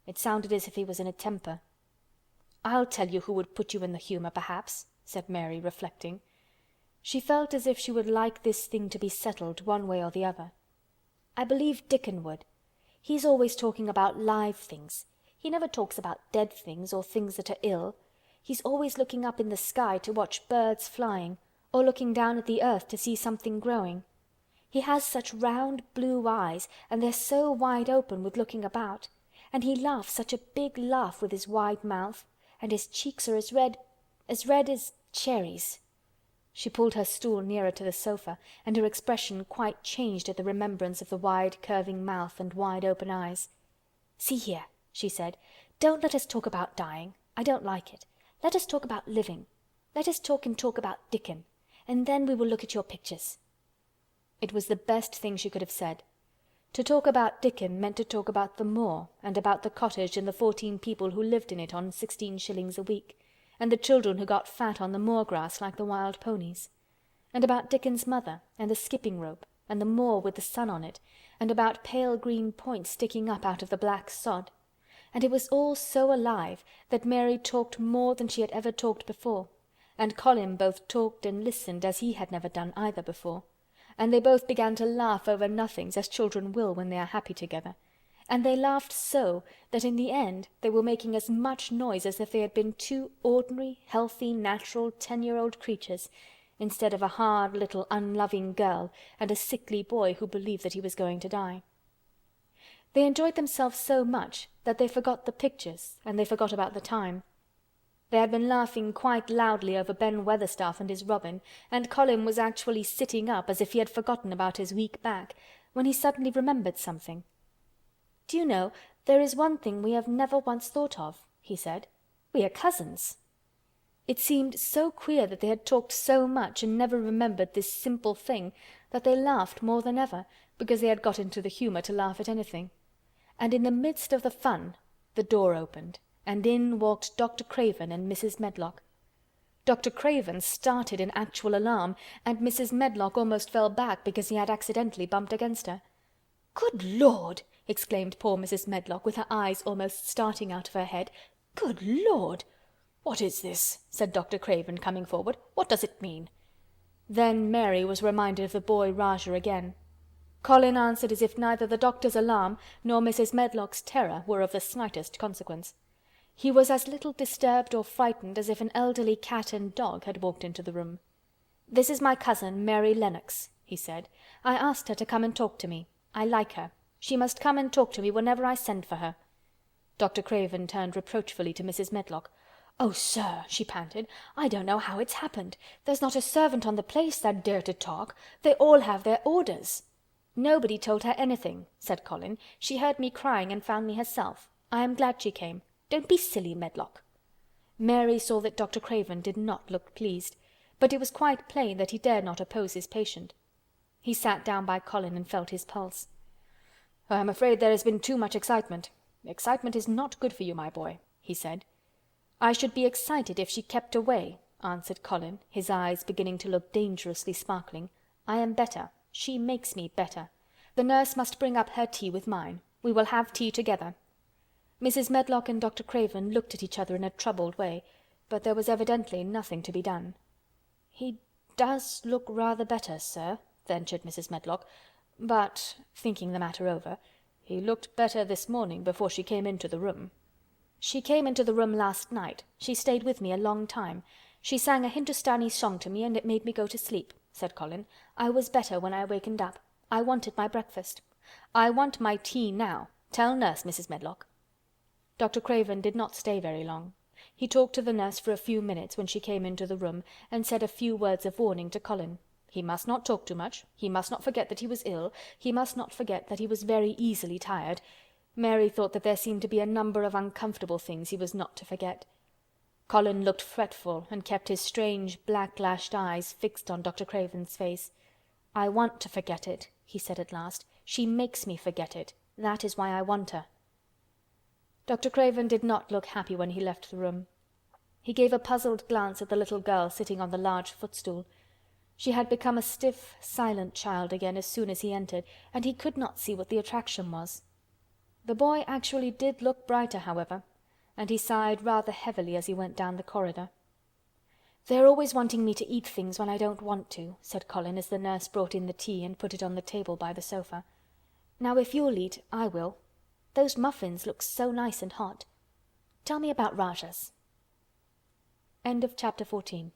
It sounded as if he was in a temper." "I'll tell you who would put you in the humour, perhaps," said Mary, reflecting. She felt as if she would like this thing to be settled one way or the other. "I believe Dickon would. He's always talking about live things. He never talks about dead things or things that are ill. He's always looking up in the sky to watch birds flying, or looking down at the earth to see something growing. He has such round blue eyes, and they're so wide open with looking about. And he laughs such a big laugh with his wide mouth, and his cheeks are as red as cherries." She pulled her stool nearer to the sofa, and her expression quite changed at the remembrance of the wide curving mouth and wide open eyes. "See here," she said, "don't let us talk about dying. I don't like it. Let us talk about living. Let us talk about Dickon, and then we will look at your pictures." It was the best thing she could have said. To talk about Dickon meant to talk about the moor, and about the cottage and the 14 people who lived in it on 16 shillings a week, and the children who got fat on the moor grass like the wild ponies, and about Dickon's mother, and the skipping rope, and the moor with the sun on it, and about pale green points sticking up out of the black sod. And it was all so alive that Mary talked more than she had ever talked before, and Colin both talked and listened as he had never done either before. And they both began to laugh over nothings, as children will when they are happy together. And they laughed so that in the end they were making as much noise as if they had been 2 ordinary, healthy, natural 10-year-old creatures, instead of a hard little unloving girl and a sickly boy who believed that he was going to die. They enjoyed themselves so much that they forgot the pictures and they forgot about the time. They had been laughing quite loudly over Ben Weatherstaff and his robin, and Colin was actually sitting up as if he had forgotten about his weak back, when he suddenly remembered something. "Do you know, there is one thing we have never once thought of," he said. "We are cousins." It seemed so queer that they had talked so much and never remembered this simple thing that they laughed more than ever, because they had got into the humour to laugh at anything. And in the midst of the fun the door opened, and in walked Dr. Craven and Mrs. Medlock. Dr. Craven started in actual alarm, and Mrs. Medlock almost fell back because he had accidentally bumped against her. "Good Lord!" exclaimed poor Mrs. Medlock, with her eyes almost starting out of her head. "Good Lord!" "What is this?" said Dr. Craven, coming forward. "What does it mean?" Then Mary was reminded of the boy Rajah again. Colin answered as if neither the doctor's alarm nor Mrs. Medlock's terror were of the slightest consequence. He was as little disturbed or frightened as if an elderly cat and dog had walked into the room. "This is my cousin, Mary Lennox," he said. "I asked her to come and talk to me. I like her. She must come and talk to me whenever I send for her." Dr. Craven turned reproachfully to Mrs. Medlock. "Oh, sir," she panted, "I don't know how it's happened. There's not a servant on the place that dare to talk. They all have their orders." "Nobody told her anything," said Colin. "She heard me crying and found me herself. I am glad she came. Don't be silly, Medlock." Mary saw that Dr. Craven did not look pleased, but it was quite plain that he dared not oppose his patient. He sat down by Colin and felt his pulse. "I am afraid there has been too much excitement. Excitement is not good for you, my boy," he said. "I should be excited if she kept away," answered Colin, his eyes beginning to look dangerously sparkling. "I am better. She makes me better. The nurse must bring up her tea with mine. We will have tea together." Mrs. Medlock and Dr. Craven looked at each other in a troubled way, but there was evidently nothing to be done. "He does look rather better, sir," ventured Mrs. Medlock, "but," thinking the matter over, "he looked better this morning before she came into the room." "She came into the room last night. She stayed with me a long time. She sang a Hindustani song to me and it made me go to sleep," said Colin. "I was better when I wakened up. I wanted my breakfast. I want my tea now. Tell nurse, Mrs. Medlock." Dr. Craven did not stay very long. He talked to the nurse for a few minutes when she came into the room, and said a few words of warning to Colin. He must not talk too much. He must not forget that he was ill. He must not forget that he was very easily tired. Mary thought that there seemed to be a number of uncomfortable things he was not to forget. Colin looked fretful and kept his strange black-lashed eyes fixed on Dr. Craven's face. "I want to forget it," he said at last. "She makes me forget it. That is why I want her." Dr. Craven did not look happy when he left the room. He gave a puzzled glance at the little girl sitting on the large footstool. She had become a stiff, silent child again as soon as he entered, and he could not see what the attraction was. The boy actually did look brighter, however, and he sighed rather heavily as he went down the corridor. "They're always wanting me to eat things when I don't want to," said Colin, as the nurse brought in the tea and put it on the table by the sofa. "Now if you'll eat, I will. Those muffins look so nice and hot. Tell me about Rajahs." End of chapter 14.